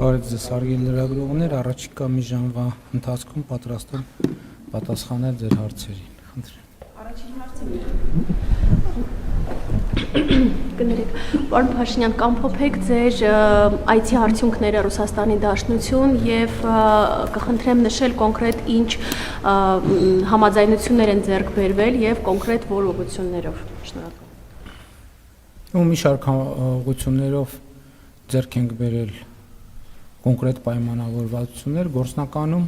Բարև ձեզ հարգելի լրագրողներ, առաջիկա մի ժամվա ընթացքում պատրաստ եմ պատասխանել ձեր հարցերին։ Խնդրեմ։ Առաջին հարցը կներեք, պարոն Փաշինյան, կամփոփեք ձեր IT արդյունքները Ռուսաստանի Դաշնություն եւ կխնդրեմ նշել կոնկրետ ինչ համաձայնություններ են ձեռք բերվել եւ կոնկրետ որ ուղղություններով։ Շնորհակալ։ Մի շարք ուղղություններով ձեռք ենք բերել կոնկրետ պայմանավորվածություններ, գործնականում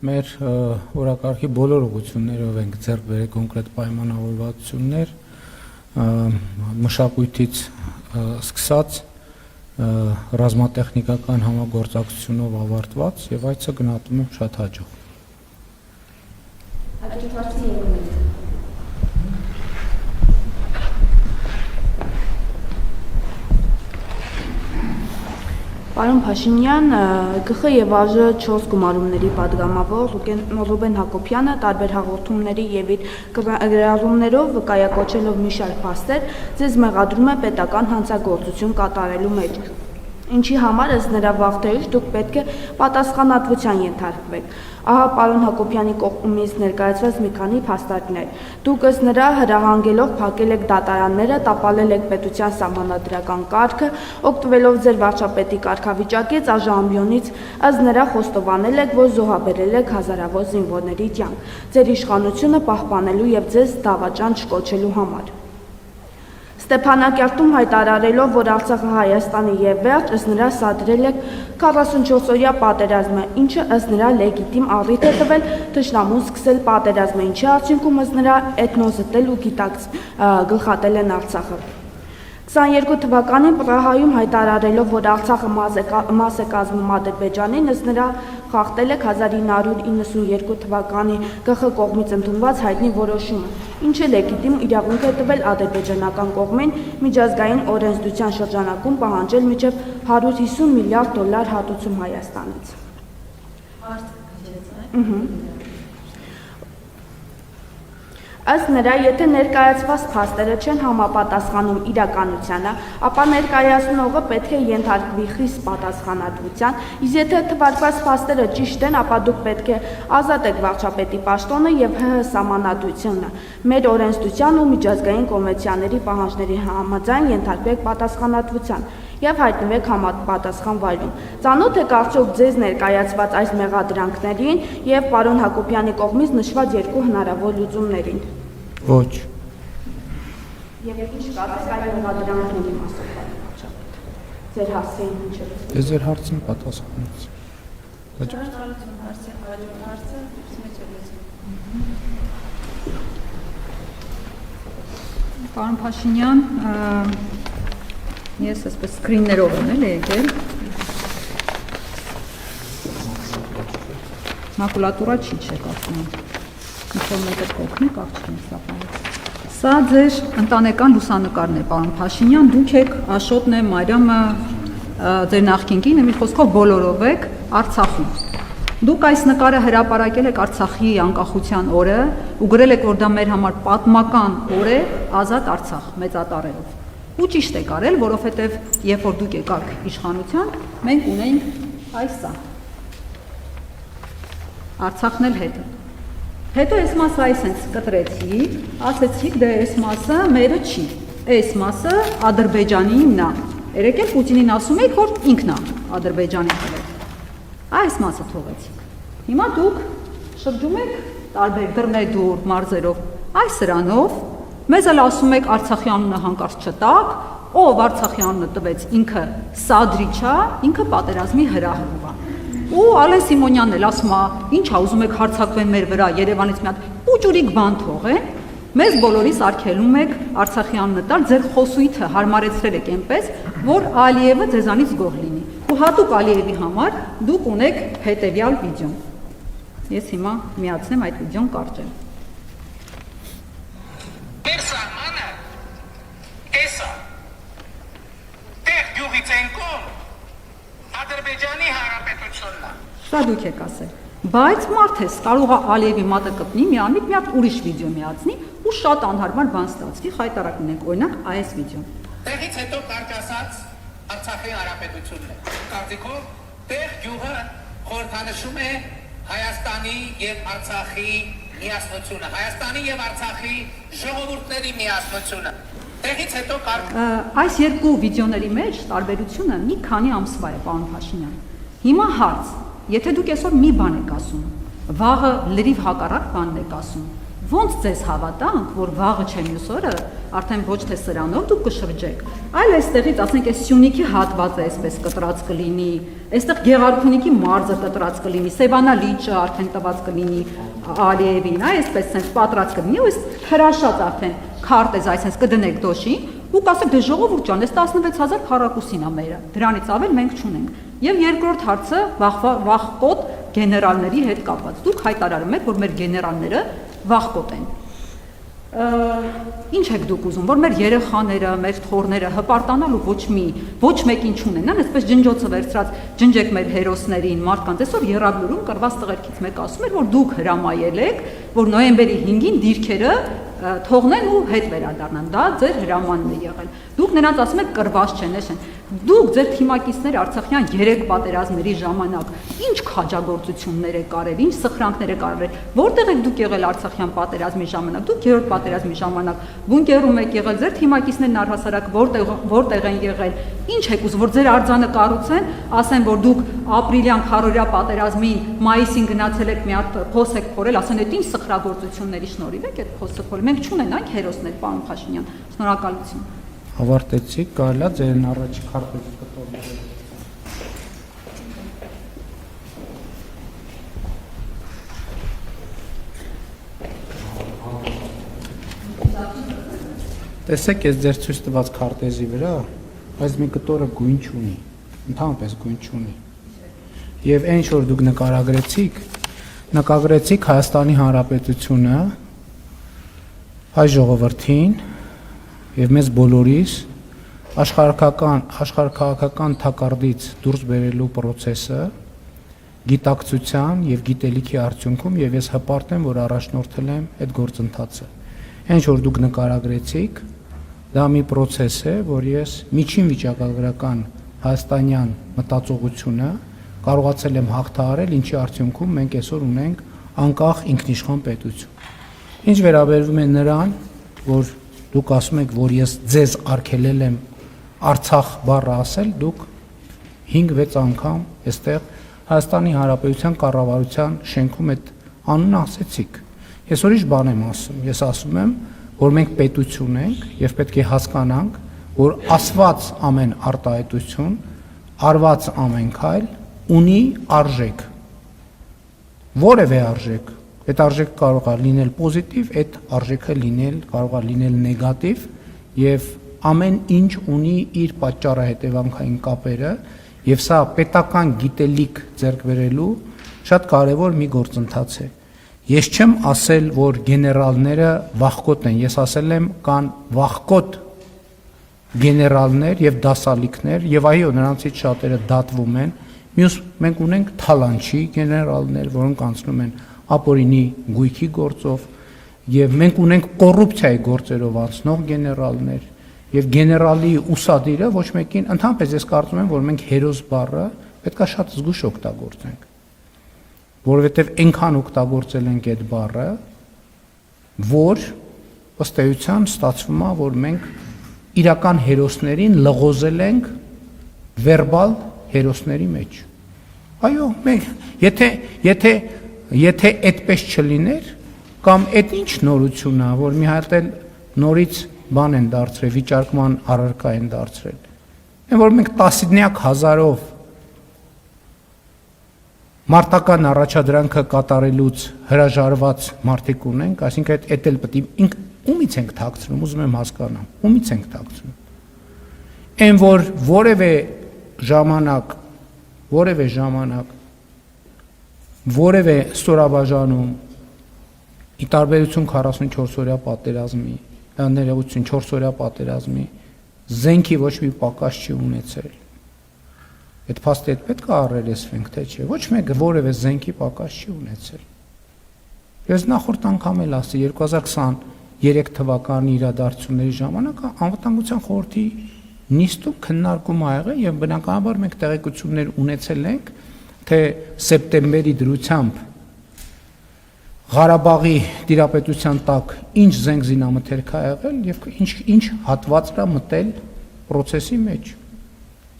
մեր օրակարգի բոլոր ուղղություններով ենք ձեռք բերել կոնկրետ պայմանավորվածություններ, մշակույթից սկսած ռազմատեխնիկական համագործակցությունով ավարտված եւ այցը գնահատում եմ շատ հաջող։ Պարոն Փաշինյան, ԳԽ եւ ԱԺ 4 գումարումների падգամավոր Ռուբեն Հակոբյանը տարբեր հաղորդումների եւ իր գրառումներով վկայակոչելով մի շարք փաստեր, ձեզ մեղադրում է պետական հանցագործություն կատարելու մեջ։ Ինչի համար ըստ նրա վաղտերից դուք պետք է պատասխանատվության ենթարկվեք։ Ահա պարոն Հակոբյանի կողմից ներկայացված մի քանի փաստարկներ։ Դուք ըստ նրա հրահանգելով փակել եք դատարանները, տապալել եք պետության սահմանադրական կարգը, օգտվելով ձեր վարչապետի կարգավիճակից ԱԺ-ամբիոնից, ըստ նրա խոստովանել եք, որ զոհաբերել եք հազարավոր զինվորների կյանք, ձեր իշխանությունը պահպանելու եւ ձեզ դավաճան չկոչելու համար։ Ստեփանակերտում հայտարարելով, որ Արցախը Հայաստանի եւ վերջ, ըստ նրա սադրել եք 44-օրյա պատերազմը, ինչը ըստ նրա լեգիտիմ առիթ է տվել թշնամուն սկսել պատերազմը, ինչի արդյունքում ըստ նրա էթնոզտել ու գլխատել են Արցախը։ 22 թվականին Պրահայում հայտարարելով, որ Արցախը մաս է կազմում Ադրբեջանին, ըստ նրա խախտել եք 1992 թվականի ԳԽ կողմից ընդունված հայտնի որոշումը, ինչը լեգիտիմ իրավունք է տվել ադրբեջանական կողմին միջազգային օրենսդրության շրջանակում պահանջել մինչև $150 միլիարդ հատուցում Հայաստանից։ Ըստ նրա, եթե ներկայացված փաստերը չեն համապատասխանում իրականությանը, ապա ներկայացնողը պետք է ենթարկվի խիստ պատասխանատվության, իսկ եթե թվարկված փաստերը ճիշտ են, ապա դուք պետք է ազատեք վարչապետի պաշտոնը եւ ՀՀ սահմանադրությունը, մեր օրենսդրության ու միջազգային կոնվենցիաների պահանջների համաձայն ենթարկվեք պատասխանատվության եւ հայտնվեք համապատասխան վայրում։ Ծանոթ եք արդյոք ձեզ ներկայացված այս մեղադրանքներին եւ պարոն Հակոբյանի կողմից նշված երկու հնարավոր լուծումներին։ Ոչ։ Եվ ինչ կասեք այդ մեղադրանքների մասով, պարոն վարչապետ։ Ձեր հասցեին ինչ է։ Ես ձեր հարցին պատասխանեցի։ Պարոն Փաշինյան, ես այսպես սկրիններով եմ եկել։ Մակուլատուրա չի կարծում եմ։ Ինչ-որ մեկը կօգնի, կարճ չեմ սապանից։ Սա ձեր ընտանեկան լուսանկարն է, պարոն Փաշինյան, դուք եք Աշոտն է, Մարիամը, ձեր նախկին կինը, մի խոսքով բոլորով եք Արցախում։ Դուք այս նկարը հրապարակել եք Արցախի անկախության օրը ու գրել եք, որ դա մեր համար պատմական օր է, ազատ Արցախ մեծատառերով։ Ու ճիշտ եք արել, որովհետև երբ որ դուք եկաք իշխանության, մենք ունեինք այսա։ Արցախն էլ հետը։ Հետո այս մասը այսենց կտրեցի, ասեցիք դե այս մասը մերը չի, այս մասը Ադրբեջանինն է։ Երեք էլ Պուտինին ասում եք, որ ինքն է Ադրբեջանի տվել։ Այս մասը թողեցիք։ Հիմա դուք շրջում եք տարբեր դռնեդուր մարզերով, այս սրանով մեզ էլ ասում եք Արցախի անունը հանկարծ չտակ, ով Արցախի անունը տվեց ինքը սադրիչ է, ինքը պատերազմի հրահրող է։ Ու Ալեն Սիմոնյանն էլ ասում է, ինչ ա ուզում եք հարձակվեն մեր վրա, Երևանից մի հատ ուճուրիկ բան թողեն, մեզ բոլորիս արգելում եք Արցախի անունը տալ, ձեր խոսույթը հարմարեցրել եք այնպես, որ Ալիևը ձեզանից գոհ լինի։ Ու հատուկ Ալիևի համար դուք ունեք հետևյալ վիդեոն։ Ես հիմա միացնեմ այդ վիդեոն կարճ է։ Սա դուք եք ասել, բայց մարդ ես կարող է Ալիևի մատը կպնի, միանմիտ մի հատ ուրիշ վիդեո միացնի ու շատ անհարմար բան ստացվի, խայտարակ լինենք, օրինակ այս վիդեոն։ Տեղից հետո կարճ ասած Արցախի հանրապետությունն է։ Կարծիքով տեղ գյուղը խորհրդանշում է Հայաստանի եւ Արցախի միասնությունը, Հայաստանի եւ Արցախի ժողովուրդների միասնությունը։ Տեղից հետո այս երկու վիդեոների մեջ տարբերությունը մի քանի ամսվա է, պարոն Փաշինյան։ Հիմա հարց, եթե դուք այսօր մի բան եք ասում, վաղը լրիվ հակառակ բանն եք ասում, ո՞նց ձեզ հավատանք, որ վաղը չէ մյուս օրը արդեն ոչ թե սրանով դուք կշրջեք, այլ այստեղից, ասենք, այս Սյունիքի հատվածը այսպես կտրած կլինի, այստեղ Գեղարքունիքի մարզը կտրած կլինի, Սևանա լիճը արդեն տված կլինի Ալիևին, այսպես sense պատրած կլինի, ու այս հրաշած արդեն քարտեզ, այսպես կդնեք դոշին, ու կասեք դե ժողովուրդ ջան, այս 16000 քառակուսին է մերը, դրանից ավել մենք չունենք։ Եվ երկրորդ հարցը վախկոտ գեներալների հետ կապված։ Դուք հայտարարում եք, որ մեր գեներալները վախկոտ են։ Ինչ եք դուք ուզում, որ մեր երեխաները, մեր թոռները հպարտանալու ոչ մեկին չունենան, այսպես ջնջոցը վերցրած ջնջեք մեր հերոսներին, մարդկանց։ Այսօր Եռաբլուրում կրված տղերքից մեկը ասում էր, որ դուք հրամայել եք, որ նոյեմբերի 5-ին դիրքերը թողնեն ու հետ վերադառնան։ Դա ձեր հրամանն է եղել։ Դուք նրանց ասում եք կրված չեն, էշեն։ Դուք ձեր թիմակիցներ Արցախյան 3 պատերազմների ժամանակ ինչ քաջագործություններ եք արել, ինչ սխրանքներ եք արել, որտեղ եք դուք եղել Արցախյան պատերազմի ժամանակ, դուք 3-րդ պատերազմի ժամանակ բունկերում եք եղել, ձեր թիմակիցներն առհասարակ որտեղ են եղել, ինչ եք ուզում, որ ձեր արձանը կառուցեն, ասեն, որ դուք ապրիլյան քառորյա պատերազմին մայիսին գնացել եք մի հատ փոս եք փորել, ասեն, այդ ինչ սխրագործությունների շնորհիվ եք այդ փոսը փորել, մենք չունենանք հերոսներ, պարոն Փաշինյան, շնորհակալություն։ Ավարտեցիք, կարելի է ձերն առաջի քարտեզը կտորել։ Տեսեք, այս ձեր ցույց տված քարտեզի վրա, այս մի կտորը գույն չունի, ընդհանրապես գույն չունի։ Եվ այն ինչ որ դուք նկարագրեցիք Հայաստանի Հանրապետությունը, հայ ժողովրդին եւ մեզ բոլորիս աշխարհաքաղաքական թակարդից դուրս բերելու process-ը գիտակցության եւ գիտելիքի արդյունքում եւ ես հպարտ եմ, որ առաջնորդել եմ այդ գործընթացը։ Ինչ որ դուք նկարագրեցիք, դա մի process է, որ ես միջին վիճակագրական հայաստանյան մտածողությունը կարողացել եմ հաղթահարել, ինչի արդյունքում մենք այսօր ունենք անկախ ինքնիշխան պետություն։ Ինչ վերաբերվում է նրան, որ դուք ասում եք, որ ես ձեզ արգելել եմ Արցախ բառը ասել, դուք 5-6 անգամ այստեղ Հայաստանի Հանրապետության կառավարության շենքում այդ անունը ասեցիք։ Ես ուրիշ բան եմ ասում, ես ասում եմ, որ մենք պետություն ենք եւ պետք է հասկանանք, որ ասված ամեն արտահայտություն, արված ամեն քայլ ունի արժեք։ Որևէ արժեք, այդ արժեքը կարող է լինել պոզիտիվ, այդ արժեքը կարող է լինել նեգատիվ եւ ամեն ինչ ունի իր պատճառը հետևանքային կապերը եւ սա պետական գիտելիք ձեռք բերելու շատ կարեւոր մի գործընթաց է։ Ես չեմ ասել, որ գեներալները վախկոտ են, ես ասել եմ կան վախկոտ գեներալներ եւ դասալիքներ եւ այո, նրանցից շատերը դատվում են։ Մյուս մենք ունենք թալանչի գեներալներ, որոնք անցնում են ապօրինի գույքի գործով եւ մենք ունենք կոռուպցիայի գործերով անցնող գեներալներ եւ գեներալի ուսադիրը ոչ մեկին ընդհանրապես ես կարծում եմ, որ մենք հերոս բառը պետքա շատ զգուշ օգտագործենք, որովհետեւ այնքան օգտագործել ենք այդ բառը, որ ըստ էության ստացվում է, որ մենք իրական հերոսներին լղոզել ենք վերբալ հերոսների մեջ։ Այո, մենք եթե այդպես չլիներ, կամ այդ ինչ նորություն է, որ մի հատ էլ նորից բան են դարձրել, վիճարկման առարկա են դարձրել։ Այն որ մենք տասնյակ հազարով մարտական առաջադրանքը կատարելուց հրաժարված մարդիկ ունենք, այսինքն այդ էլ պետք է ումից ենք թաքցնում, ուզում եմ հասկանամ, ումից ենք թաքցնում։ Այն որ որևէ ժամանակ որևէ ստորաբաժանում ի տարբերություն 44-օրյա պատերազմի, ներողություն 4-օրյա պատերազմի զենքի ոչ մի պակաս չի ունեցել։ Այդ փաստը պետք է առերեսվենք, թե չէ։ Ոչ մեկը որևէ զենքի պակաս չի ունեցել։ Ես նախորդ անգամ էլ ասի 2023 թվականի իրադարձությունների ժամանակ անվտանգության խորհրդի նիստում քննարկում ա եղել եւ բնականաբար մենք տեղեկություններ ունեցել ենք, թե սեպտեմբերի դրությամբ Ղարաբաղի դիրապետության տակ ինչ զենք զինամթերք ա եղել եւ ինչ հատված կա մտել process-ի մեջ։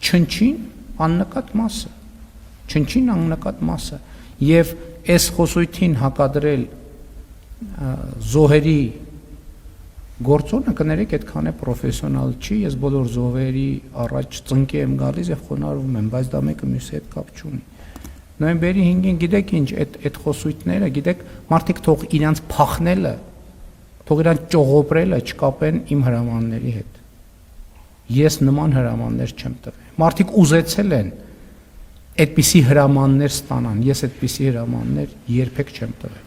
Չնչին աննկատ մասը եւ այս խոսույթին հակադրել զոհերի գործոնը կներեք այդքան է պրոֆեսիոնալ չի, ես բոլոր զոհերի առաջ ծնկի եմ գալիս եւ խոնարհվում եմ, բայց դա մեկը մյուսի հետ կապ չունի։ Նոյեմբերի 5-ին գիտեք ինչ, այդ խոսույթները, գիտեք, մարդիկ թող իրանց փախնելը, թող իրանց ճողոպրելը չկապեն իմ հրամանների հետ։ Ես նման հրամաններ չեմ տվել։ Մարդիկ ուզեցել են այդպիսի հրամաններ ստանան, ես այդպիսի հրամաններ երբեք չեմ տվել։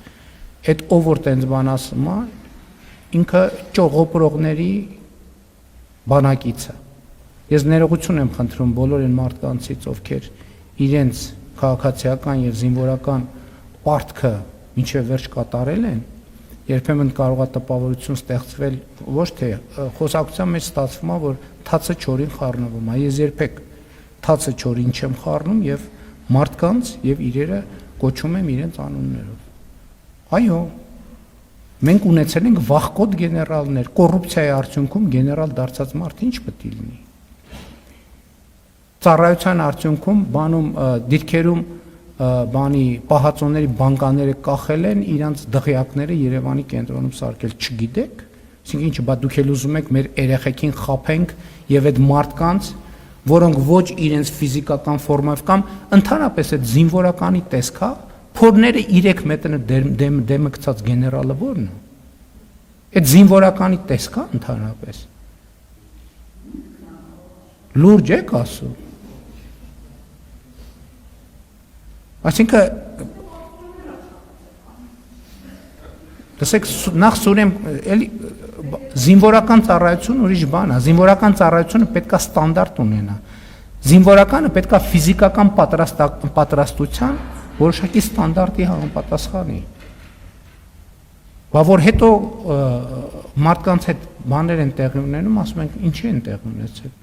Այդ ով որ տենց բան ասում է, ինքը ճողոպրողների բանակից է։ Ես ներողություն եմ խնդրում բոլոր այն մարդկանցից, ովքեր իրենց քաղաքացիական եւ զինվորական պարտքը մինչեւ վերջ կատարել են, երբեմն կարող է տպավորություն ստեղծվել, ոչ թե խոսակցության մեջ ստացվում է, որ թացը չորին խառնվում է։ Ես երբեք թացը չորին չեմ խառնում եւ մարդկանց եւ իրերը կոչում եմ իրենց անուններով։ Այո, մենք ունեցել ենք վախկոտ գեներալներ, կոռուպցիայի արդյունքում գեներալ դարձած մարդ ինչ պետք է լինի։ Ծառայության արդյունքում բանում դիրքերում բանի պահածոների բանկաները կախել են, իրանց դղյակները Երևանի կենտրոնում սարքել, չգիտեք, այսինքն ինչ բա դուք էլ ուզում եք մեր երեխեքին խափենք եւ այդ մարդկանց, որոնք ոչ իրենց ֆիզիկական ֆորմայով կամ ընդհանրապես այդ զինվորականի տեսքա, փորները 3 մետր դեմը գցած գեներալը ո՞րն է։ Այդ զինվորականի տեսքա ընդհանրապես։ Լուրջ եք ասում։ Այսինքն դասեք նախ սուրեմ էլի զինվորական ծառայություն ուրիշ բան է, զինվորական ծառայությունը պետք է ստանդարտ ունենա։ Զինվորականը պետք է ֆիզիկական պատրաստության որոշակի ստանդարտի համապատասխանի։ Բա որ հետո մարդկանց հետ բաներ են տեղի ունենում, ասում ենք ինչի են տեղի ունեցել։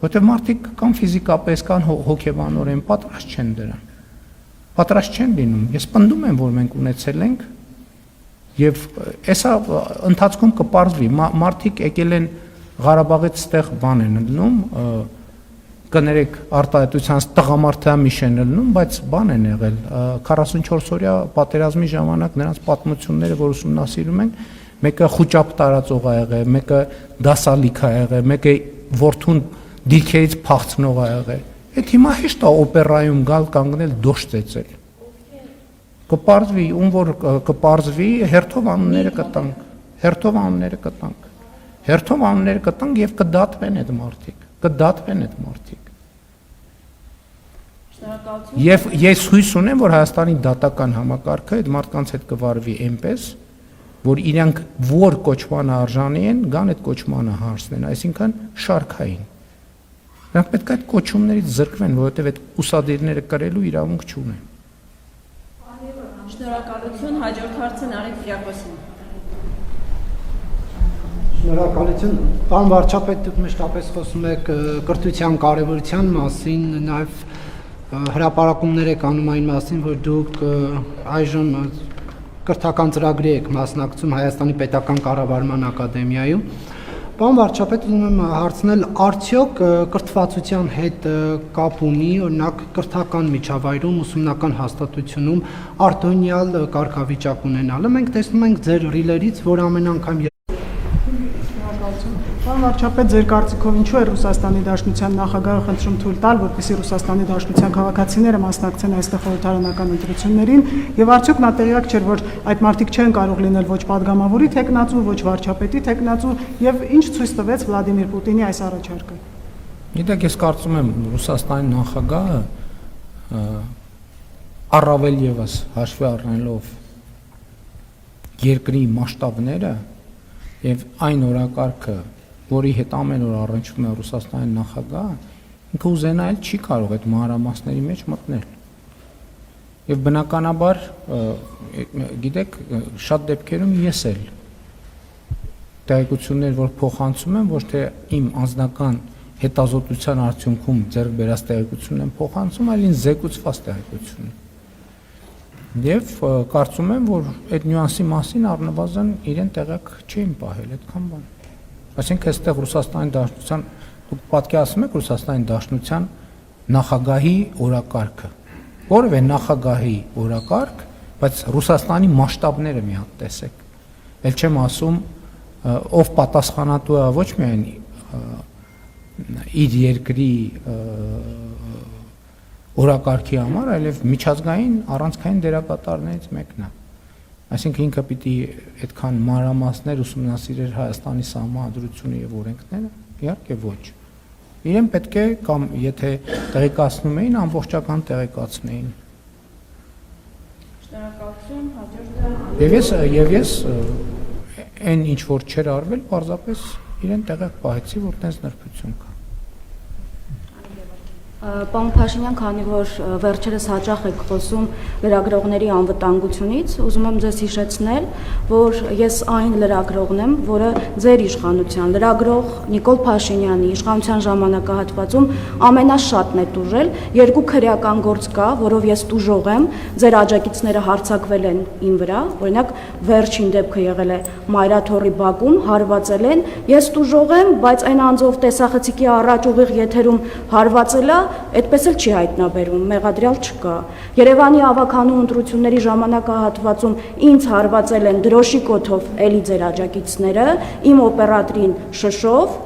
Որտեղ մարդիկ կամ ֆիզիկապես կամ հոգեբանորեն պատրաստ չեն դրան։ Պատրաստ չեն լինում։ Ես պնդում եմ, որ մենք ունեցել ենք եւ այսա ընթացքում կպարզվի, մարդիկ եկել են Ղարաբաղից ստեղ բան են լնում, կներեք արտահայտության տղամարդամիշ են լնում, բայց բան են եղել 44-օրյա պատերազմի ժամանակ նրանց պատմությունները, որ ուսումնասիրում ենք, մեկը խոճապ տարածող ա եղել, մեկը դասալիք ա եղել, մեկը որդուն դիրքերից փախցնող ա եղել։ Այդ հիմա հեշտ է օպերայում գալ կանգնել դոշ ծեծել։ Կպարզվի, ում որ կպարզվի, հերթով անունները կտանք։ Հերթով անունները կտանք եւ կդատվեն այդ մարդիկ։ Եվ ես հույս ունեմ, որ Հայաստանի դատական համակարգը այդ մարդկանց հետ կվարվի այնպես, որ իրանք որ կոչմանը արժանի են, գան այդ կոչմանը հարցնեն, այսինքն շարքային։ Նրանք պետք է այդ կոչումներից զրկվեն, որովհետև այդ ուսադիրները կրելու իրավունք չունեն։ Շնորհակալություն, հաջորդ հարցը Նարեկ Կիրակոսյան։ Շնորհակալություն, պարոն վարչապետ, դուք մշտապես խոսում եք կրթության կարևորության մասին, նաև հրապարակումներ եք անում այն մասին, որ դուք այժմ կրթական ծրագրի եք մասնակցում Հայաստանի Պետական Կառավարման Ակադեմիայում։ Պարոն վարչապետ, ուզում եմ հարցնել, արդյոք կրթվածության հետ կապ ունի, օրինակ կրթական միջավայրում, ուսումնական հաստատությունում արտոնյալ կարգավիճակ ունենալը։ Մենք տեսնում ենք ձեր ռիլերից, որ ամեն անգամ Պարոն վարչապետ, ձեր կարծիքով ինչու է Ռուսաստանի Դաշնության նախագահը խնդրում թույլ տալ, որպեսզի Ռուսաստանի Դաշնության քաղաքացիները մասնակցեն այստեղ խորհրդարանական ընտրություններին, եւ արդյոք նա տեղյակ չէր, որ այդ մարդիկ չեն կարող լինել ոչ падգամավորի թեկնածու, ոչ վարչապետի թեկնածու, եւ ինչ ցույց տվեց Վլադիմիր Պուտինի այս առաջարկը։ Գիտեք, ես կարծում եմ Ռուսաստանի նախագահը առավել եւս հաշվի առնելով երկրի մասշտաբները եւ այն օրակարգը, որի հետ ամեն օր առնչվում է Ռուսաստանի նախագահը, ինքը ուզենալ չի կարող այդ մանրամասների մեջ մտնել։ Եվ բնականաբար, գիտեք, շատ դեպքերում ես էլ տեղեկություններ, որ փոխանցում եմ, ոչ թե իմ անձնական հետազոտության արդյունքում ձեռք բերած տեղեկությունն են փոխանցում, այլ ինձ զեկուցված տեղեկություն։ Եվ կարծում եմ, որ այդ նյուանսի մասին առնվազն իրեն տեղյակ չէին պահել այդքան բան։ Այսինքն այստեղ Ռուսաստանի Դաշնության դուք պատկերացնում եք Ռուսաստանի Դաշնության նախագահի օրակարգը, որևէ նախագահի օրակարգ, բայց Ռուսաստանի մասշտաբները մի հատ տեսեք։ Էլ չեմ ասում, ով պատասխանատու է ոչ միայն իր երկրի օրակարգի համար, այլև միջազգային առանցքային դերակատարներից մեկն է։ Այսինքն ինքը պիտի այդքան մանրամասներ ուսումնասիրեր Հայաստանի սահմանադրությունը եւ օրենքները, իհարկե ոչ։ Իրեն պետք է կամ եթե տեղեկացնում էին, ամբողջական տեղեկացնեին։ Շնորհակալություն, հաջորդը։ Եվ ես այն ինչ որ չէր արվել, պարզապես իրեն տեղյակ պահեցի, որ տես նրբություն կա։ Պարոն Փաշինյան, քանի որ վերջերս հաճախ եք խոսում լրագրողների անվտանգությունից, ուզում եմ ձեզ հիշեցնել, որ ես այն լրագրողն եմ, որը ձեր իշխանության լրագրող Նիկոլ Փաշինյանի իշխանության ժամանակահատվածում ամենաշատն է տուժել, երկու քրեական գործ կա, որով ես տուժող եմ, ձեր աջակիցները հարձակվել են իմ վրա, օրինակ վերջին դեպքը եղել է Մայրաթոռի բակում, հարվածել են, ես տուժող եմ, բայց այն անձով տեսախցիկի առաջ ուղիղ եթերում հարվածելա այդպես էլ չի հայտնաբերում, մեղադրյալ չկա։ Երևանի ավականու ընտրությունների ժամանակահատվածում ինձ հարվածել են դրոշի կոթով էլի ձեր աջակիցները, իմ օպերատորին շշով,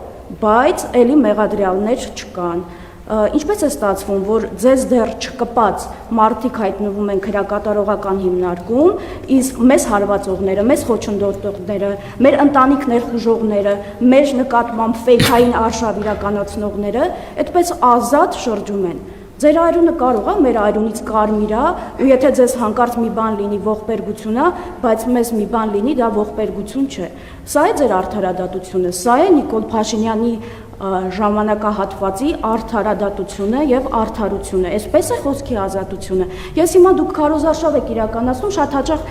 բայց էլի մեղադրյալներ չկան։ Ինչպես է ստացվում, որ ձեզ դեռ չկպած մարդիկ հայտնվում են քրեակատարողական հիմնարկում, իսկ մեզ հարվածողները, մեզ խոչընդոտողները, մեր ընտանիք ներխուժողները, մեր նկատմամբ ֆեյքային արշավ իրականացնողները այդպես ազատ շրջում են։ Ձեր այրունը կարող է մեր այրունից կարմիր է, ու եթե ձեզ հանկարծ մի բան լինի ողբերգություն է, բայց մեզ մի բան լինի, դա ողբերգություն չէ։ Սա է ձեր արդարադատությունը, սա է Նիկոլ Փաշինյանի ժամանակահատվածի արդարադատությունը եւ արդարությունը, այսպես է խոսքի ազատությունը։ Ես հիմա դուք քարոզարշավ եք իրականացնում, շատ հաճախ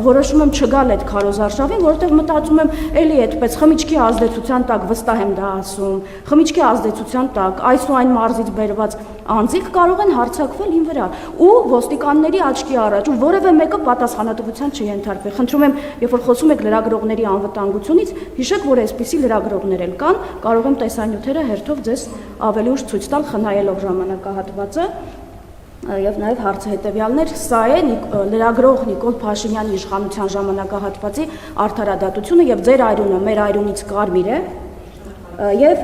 որոշում եմ չգալ այդ քարոզարշավին, որովհետեւ մտածում եմ, էլի այդպես խմիչքի ազդեցության տակ վստահ եմ դա ասում, խմիչքի ազդեցության տակ այս ու այն մարզից բերված անձիկ կարող են հարձակվել ին վրա ու ոստիկանների աչքի առաջ ու որևէ մեկը պատասխանատվության չենթարկվի։ Խնդրում եմ, երբ որ խոսում եք լրագրողների անվտանգությունից, հիշեք, որ այսպիսի լրագրողներ էլ կան, կարող եմ տեսանյութերը հերթով ձեզ ավելի ուշ ցույց տալ, խնայելով ժամանակահատվածը եւ նաեւ հարցը հետեւյալներ, սա է լրագրող Նիկոլ Փաշինյանի իշխանության ժամանակահատվածի արդարադատությունը եւ ձեր այրունը մեր այրունից կարմիր է եւ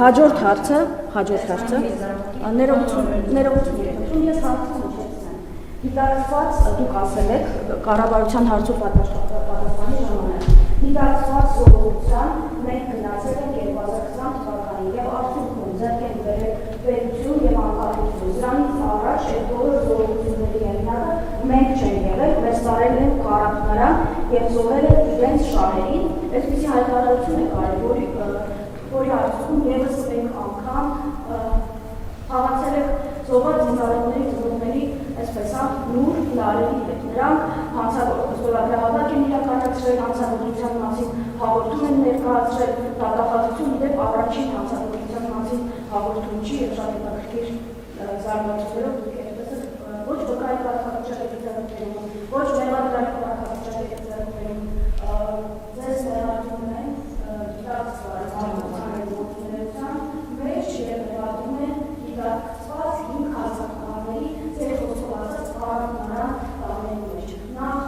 հաջորդ հարցը ներողություն ես հարցը դիտարկված դուք ասել եք կառավարության հարցով պատասխանի ժամանակ դիտարկված ժողովրդության մենք գնացել ենք 2020 թվականին եւ արդյունքում ձեռք են բերել պետություն եւ անկախություն դրանից առաջ այդ բոլոր ժողովրդությունների ենթակա մենք չենք եղել մեզ տարել են կարապնարան եւ զոհել են իրենց շահերին այսպիսի հայտարարություն է կարելի որի արդյունքում եւս մեկ անգամ խաղացել եք զոհված զինվորների ծնողների այսպես նուր լարերի հետ նրանք հանցագործություններ են իրականացրել հանցագործության մասին հաղորդում են ներկայացրել դատախազություն դեպ առաջին հանցագործության մասին հաղորդում չի եւ շատ հետաքրքիր զարմանալիներով դուք այդպես ոչ վկայի կարգավիճակ ձեռքբերում ոչ մեղադրյալ կարգավիճակ ձեռքբերում ձեզ ներառում են դիտարկված հանցագործության մեջ եւ ներառում են դիտարկված 5 հանցագործների ձեր խոսքով ասած կարողանան տանել մեջ նախ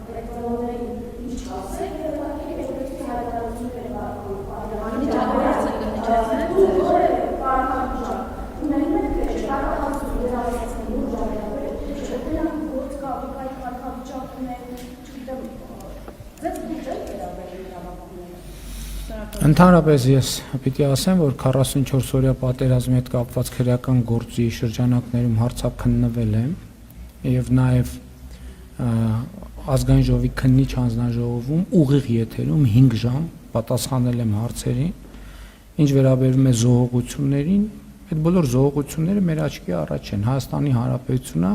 պետրոլների ինչ ասել եւ այդպիսի հայտարարություններ Ընդհանրապես ես պիտի ասեմ, որ 44 օրյա պատերազմի հետ կապված քրեական գործի շրջանակներում հարցաքննվել եմ եւ նաեւ ազգային ժողովի քննիչ հանձնաժողովում ուղիղ եթերում 5 ժամ պատասխանել եմ հարցերին, ինչ վերաբերում է զոհողություններին, այդ բոլոր զոհողությունները մեր աչքի առաջ են։ Հայաստանի Հանրապետությունը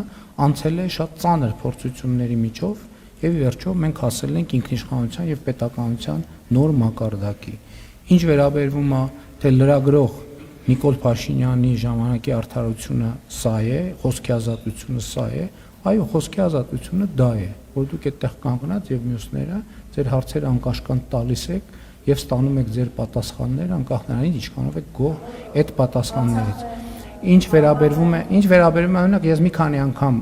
անցել է շատ ծանր փորձությունների միջով եւ վերջով մենք հասել ենք ինքնիշխանության եւ պետականության նոր մակարդակի։ Ինչ վերաբերվում է թե լրագրող Նիկոլ Փաշինյանի ժամանակի արդարությունը սա է, խոսքի ազատությունը սա է, այո, խոսքի ազատությունը դա է, որ դուք այդտեղ կանգնած եւ մյուսները ձեր հարցերը անկաշկանդ տալիս եք եւ ստանում եք ձեր պատասխանները անկախ նրանից ինչքանով եք գոհ այդ պատասխաններից։ Ինչ վերաբերվում է օրինակ ես մի քանի անգամ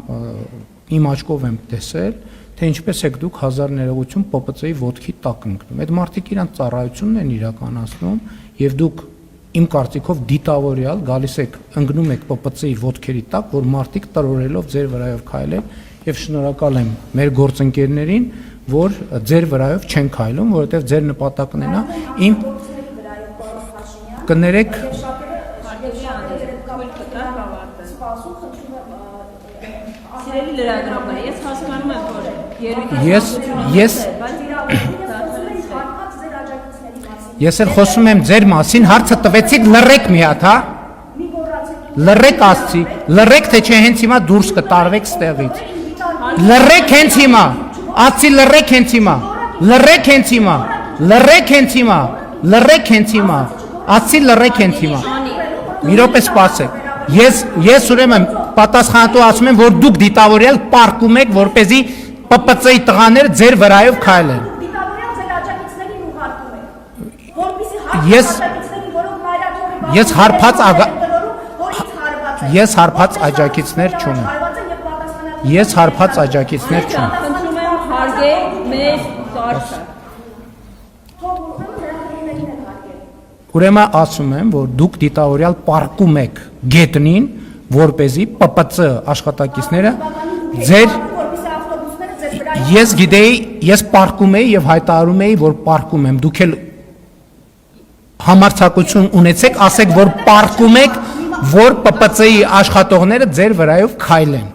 իմ աչքով եմ տեսել, թե ինչպես եք դուք 1000 ներողություն ՊՊՑ-ի ոտքի տակ ընկնում։ Այդ մարդիկ իրանց ծառայությունն են իրականացնում եւ դուք իմ կարծիքով դիտավորյալ գալիս եք ընկնում եք ՊՊՑ-ի ոտքերի տակ, որ մարդիկ տրորելով ձեր վրայով քայլեն եւ շնորհակալ եմ մեր գործընկերներին, որ ձեր վրայով չեն քայլում, որովհետեւ ձեր նպատակն է նա իմ կներեք Սիրելի լրագրողներ, ես հասկանում եմ, որ Ես էլ խոսում եմ ձեր մասին, հարցը տվեցիք լռեք մի հատ, հա? Լռեք ասցի, լռեք թե չէ հենց հիմա դուրս կտարվեք ստեղից։ Լռեք հենց հիմա, ասցի լռեք հենց հիմա, լռեք հենց հիմա, լռեք հենց հիմա, լռեք հենց հիմա, ասցի լռեք հենց հիմա։ Մի րոպե սպասեք։ Ես ուրեմն պատասխանատու ասում եմ, որ դուք դիտավորյալ պարկում եք, որպեսզի ՊՊՑ-ի տղաները ձեր վրայով քայլեն։ Ես հարբած աջակիցներ չունեմ։ խնդրում եմ հարգել մեր կարծը։ Ուրեմն ասում եմ, որ դուք դիտավորյալ պարկում եք գետնին, որպեսզի ՊՊՑ աշխատակիցները ձեր Ես գիտեի, ես պարկում էի եւ հայտարարում էի, որ պարկում եմ, դուք էլ համարձակություն ունեցեք, ասեք, որ պարկում եք, որ ՊՊՑ-ի աշխատողները ձեր վրայով քայլեն։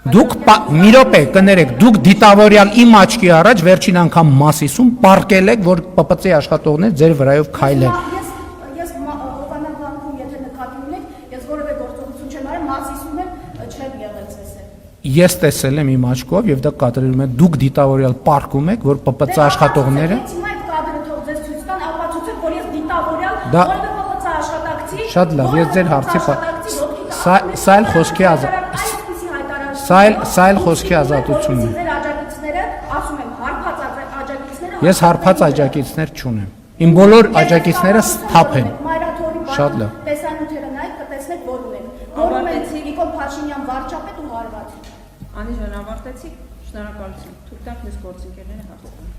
Դուք մի րոպե կներեք, դուք դիտավորյալ իմ աչքի առաջ վերջին անգամ Մասիսում պարկել եք, որ ՊՊՑ-ի աշխատողները ձեր վրայով քայլեն։ Ես Հովանանքում եթե նկատի ունեք, ես որևէ գործողություն չեմ արել, Մասիսում էլ չեմ եղել ցեսել։ Ես տեսել եմ իմ աչքով եւ դա կադրում է դուք դիտավորյալ պարկում եք, որ ՊՊՑ աշխատողները Հիմա այդ կադրը թող ձեզ ցույց տան, ապացուցեք, որ ես դիտավորյալ Դա որևէ ՊՊՑ աշխատակցի Շատ լավ, ես ձեր հարցի սա էլ խոսքի ազատությունն է։ Ձեր աջակիցները, ասում եմ, հարբած աջակիցները Ես հարբած աջակիցներ չունեմ։ Իմ բոլոր աջակիցները սթափ են։ Շատ լավ։ Տեսանյութերը նայեք, կտեսնեք, որ ունենք։ Որում են Նիկոլ Փաշինյան վարչապետ ու հարված։ Անի ջան, ավարտեցիք, շնորհակալություն։ Թույլ տաք մեզ գործընկերները հարցնեն։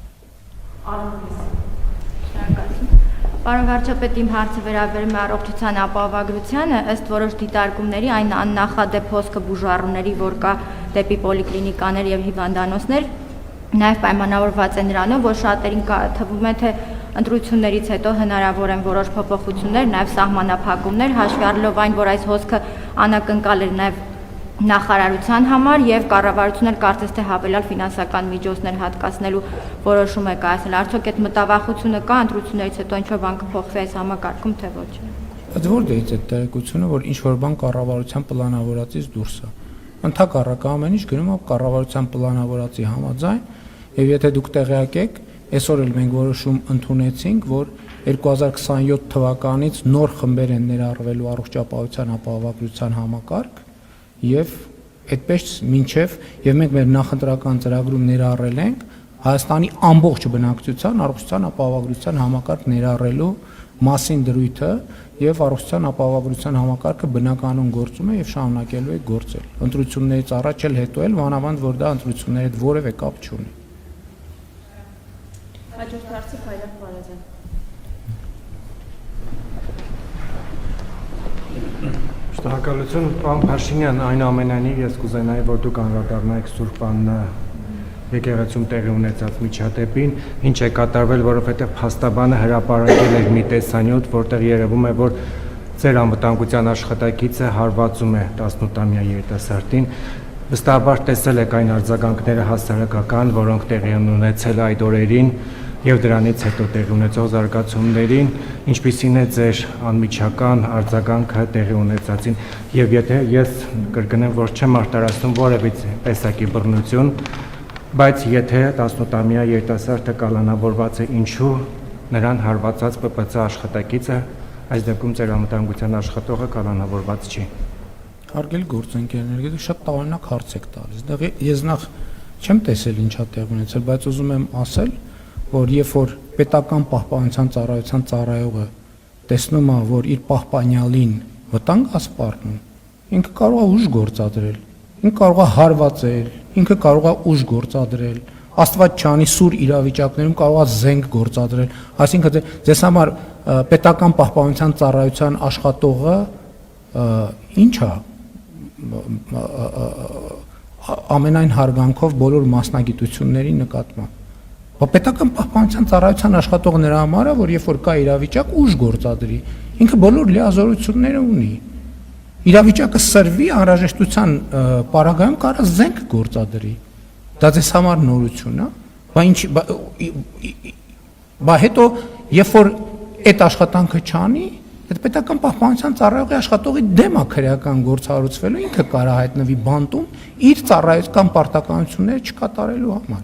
Շնորհակալություն։ Պարոն վարչապետ, իմ հարցը վերաբերում է առողջության ապահովագրությանը, ըստ որոշ դիտարկումների այն աննախադեպ հոսքը բուժառուների, որ կա դեպի պոլիկլինիկաներ եւ հիվանդանոցներ, նաեւ պայմանավորված է նրանով, որ շատերին թվում է, թե ընտրություններից հետո հնարավոր են որոշ փոփոխություններ, նաեւ սահմանափակումներ, հաշվի առնելով այն, որ այս հոսքը անակնկալ էր նաեւ նախարարության համար եւ կառավարությունն էլ կարծես թե հավելյալ ֆինանսական միջոցներ հատկացնելու որոշում է կայացնել։ Արդյոք այդ մտավախությունը կա ընտրություններից հետո ինչ-որ բան կփոխվի այս համակարգում, թե ոչ։ Այդ որտեղից է տեղեկությունը, որ ինչ որ բան կառավարության պլանավորածից դուրս է։ Ընդհակառակը ամեն ինչ գնում է կառավարության պլանավորածի համաձայն, եւ եթե դուք տեղյակ եք, այսօր էլ մենք որոշում ընդունեցինք, որ 2027 թվականից նոր խմբեր են ներառվելու առողջապահության ապահովագրության համակարգ եւ այդպես մինչեւ եւ մենք մեր նախընտրական ծրագրում ներառել ենք Հայաստանի ամբողջ բնակչության առողջության ապահովագրության համակարգ ներառելու մասին դրույթը եւ առողջության ապահովագրության համակարգը բնականon գործում է եւ շարունակելու է գործել։ Ընտրություններից առաջ էլ հետո էլ մանավանդ որ դա ընտրությունների հետ որևէ կապ չունի։ Հաջորդ հարցը Փայլակ Վարազյան։ Շնորհակալություն, պարոն Փաշինյան, այնուամենայնիվ ես կուզենայի, որ դուք անդրադառնայիք Սուրբ եկեղեցում տեղի ունեցած միջադեպին, ինչ է կատարվել, որովհետև փաստաբանը հրապարակել էր մի տեսանյութ, որտեղ երևում է, որ ձեր անվտանգության աշխատակիցը հարվածում է 18-ամյա երիտասարդին։ Վստահաբար տեսել եք այն արձագանքները հասարակական, որոնք տեղի են ունեցել այդ օրերին եւ դրանից հետո տեղի ունեցող զարգացումներին, ինչպիսին է ձեր անմիջական արձագանքը տեղի ունեցածին, եւ եթե ես կրկնեմ, որ չեմ արտարացնում որևէ տեսակի բռնություն, բայց եթե 18-ամյա երիտասարդը կալանավորված է, ինչու նրան հարվածած ՊՊՑ աշխատակիցը այս դեպքում ծեր անվտանգության աշխատողը կանոնավորված չի։ Հարգելի գործընկերներ, գիտեք շատ տարօրինակ հարց եք տալիս։ Դա ես նախ չեմ տեսել ինչա տեղ ունեցել, բայց ուզում եմ ասել, որ երբ որ պետական պահպանության ծառայության ծառայողը տեսնում է, որ իր պահպանյալին վտանգ է սպառնում, ինքը կարող է ուժ գործադրել, ինքը կարող է հարվածել, ինքը կարող է ուժ գործադրել, Աստված չանի սուր իրավիճակներում կարող է զենք գործադրել, այսինքն ձեզ համար պետական պահպանության ծառայության աշխատողը ինչ է ամենայն հարգանքով բոլոր մասնագիտությունների նկատմամբ։ Պետական պահպանության ծառայության աշխատողը նրա համար է, որ երբ որ կա իրավիճակ ուժ գործադրի, ինքը բոլոր լիազորությունները ունի։ Իրավիճակը սրվի անհրաժեշտության պարագայում կարող է զենք գործադրի։ Դա ձեզ համար նորություն է, բա հետո երբ որ այդ աշխատանքը չանի, այդ պետական պահպանության ծառայողի աշխատողի դեմ է քրեական գործ հարուցվելու, ինքը կարող է հայտնվի բանտում իր ծառայական պարտականությունները չկատարելու համար։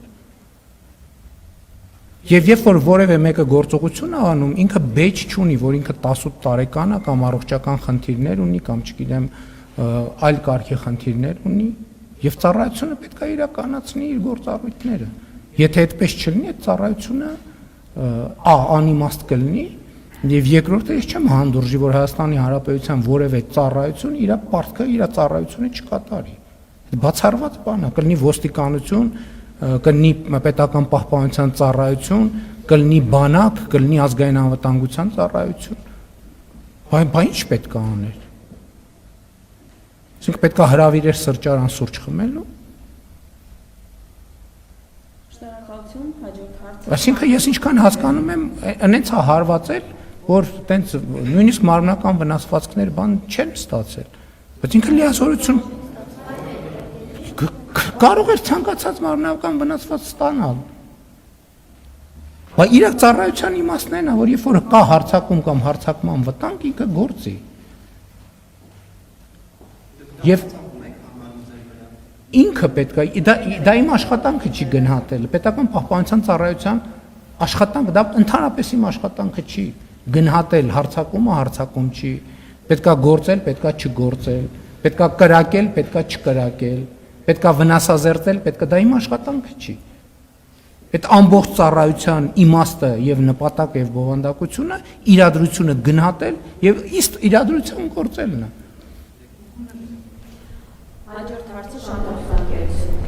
Եվ երբ որ որևէ մեկը գործողություն է անում, ինքը բեջ չունի, որ ինքը 18 տարեկան է կամ առողջական խնդիրներ ունի կամ չգիտեմ այլ կարգի խնդիրներ ունի, եւ ծառայությունը պետք է իրականացնի իր գործառույթները։ Եթե այդպես չլինի, այդ ծառայությունը անիմաստ կլինի, եւ երկրորդը ես չեմ հանդուրժի, որ Հայաստանի Հանրապետության որևէ ծառայություն իր պարտքը, իր ծառայությունը չկատարի։ Բացառված բան է, կլինի ոստիկանություն, կլինի պետական պահպանության ծառայություն, կլինի բանակ, կլինի ազգային անվտանգության ծառայություն։ Բայց ինչ պետք է անել։ Այսինքն պետք է հրավիրեր սրճարան սուրճ խմելու։ Շնորհակալություն, հաջորդ հարցը։ Այսինքն ես ինչքան հասկանում եմ, այնց է հարվածել, որ տենց նույնիսկ մարմնական վնասվածքներ բան չեն ստացել։ Բայց ինքը լիազորություն կարող էր ցանկացած մարմնական վնասված ստանալ։ Բայց իր ծառայության իմաստն այն է, որ երբ որ կա հարձակում կամ հարձակման վտանգ, ինքը գործի։ Եվ ինքը պետք է դա իմ աշխատանքը չի գնահատել, պետական պահպանության ծառայության աշխատանքը, դա ընդհանրապես իմ աշխատանքը չի գնահատել հարձակումը, հարձակում չի, պետքա գործել, պետքա չգործել, պետքա կրակել, պետքա չկրակել, պետքա վնասազերծել, պետքա դա իմ աշխատանքը չի։ Այդ ամբողջ ծառայության իմաստը եւ նպատակը եւ բովանդակությունը իրադրությունը գնահատել եւ իսկ իրադրություն գործելն է։ Հաջորդ հարցը շահագործակերություն։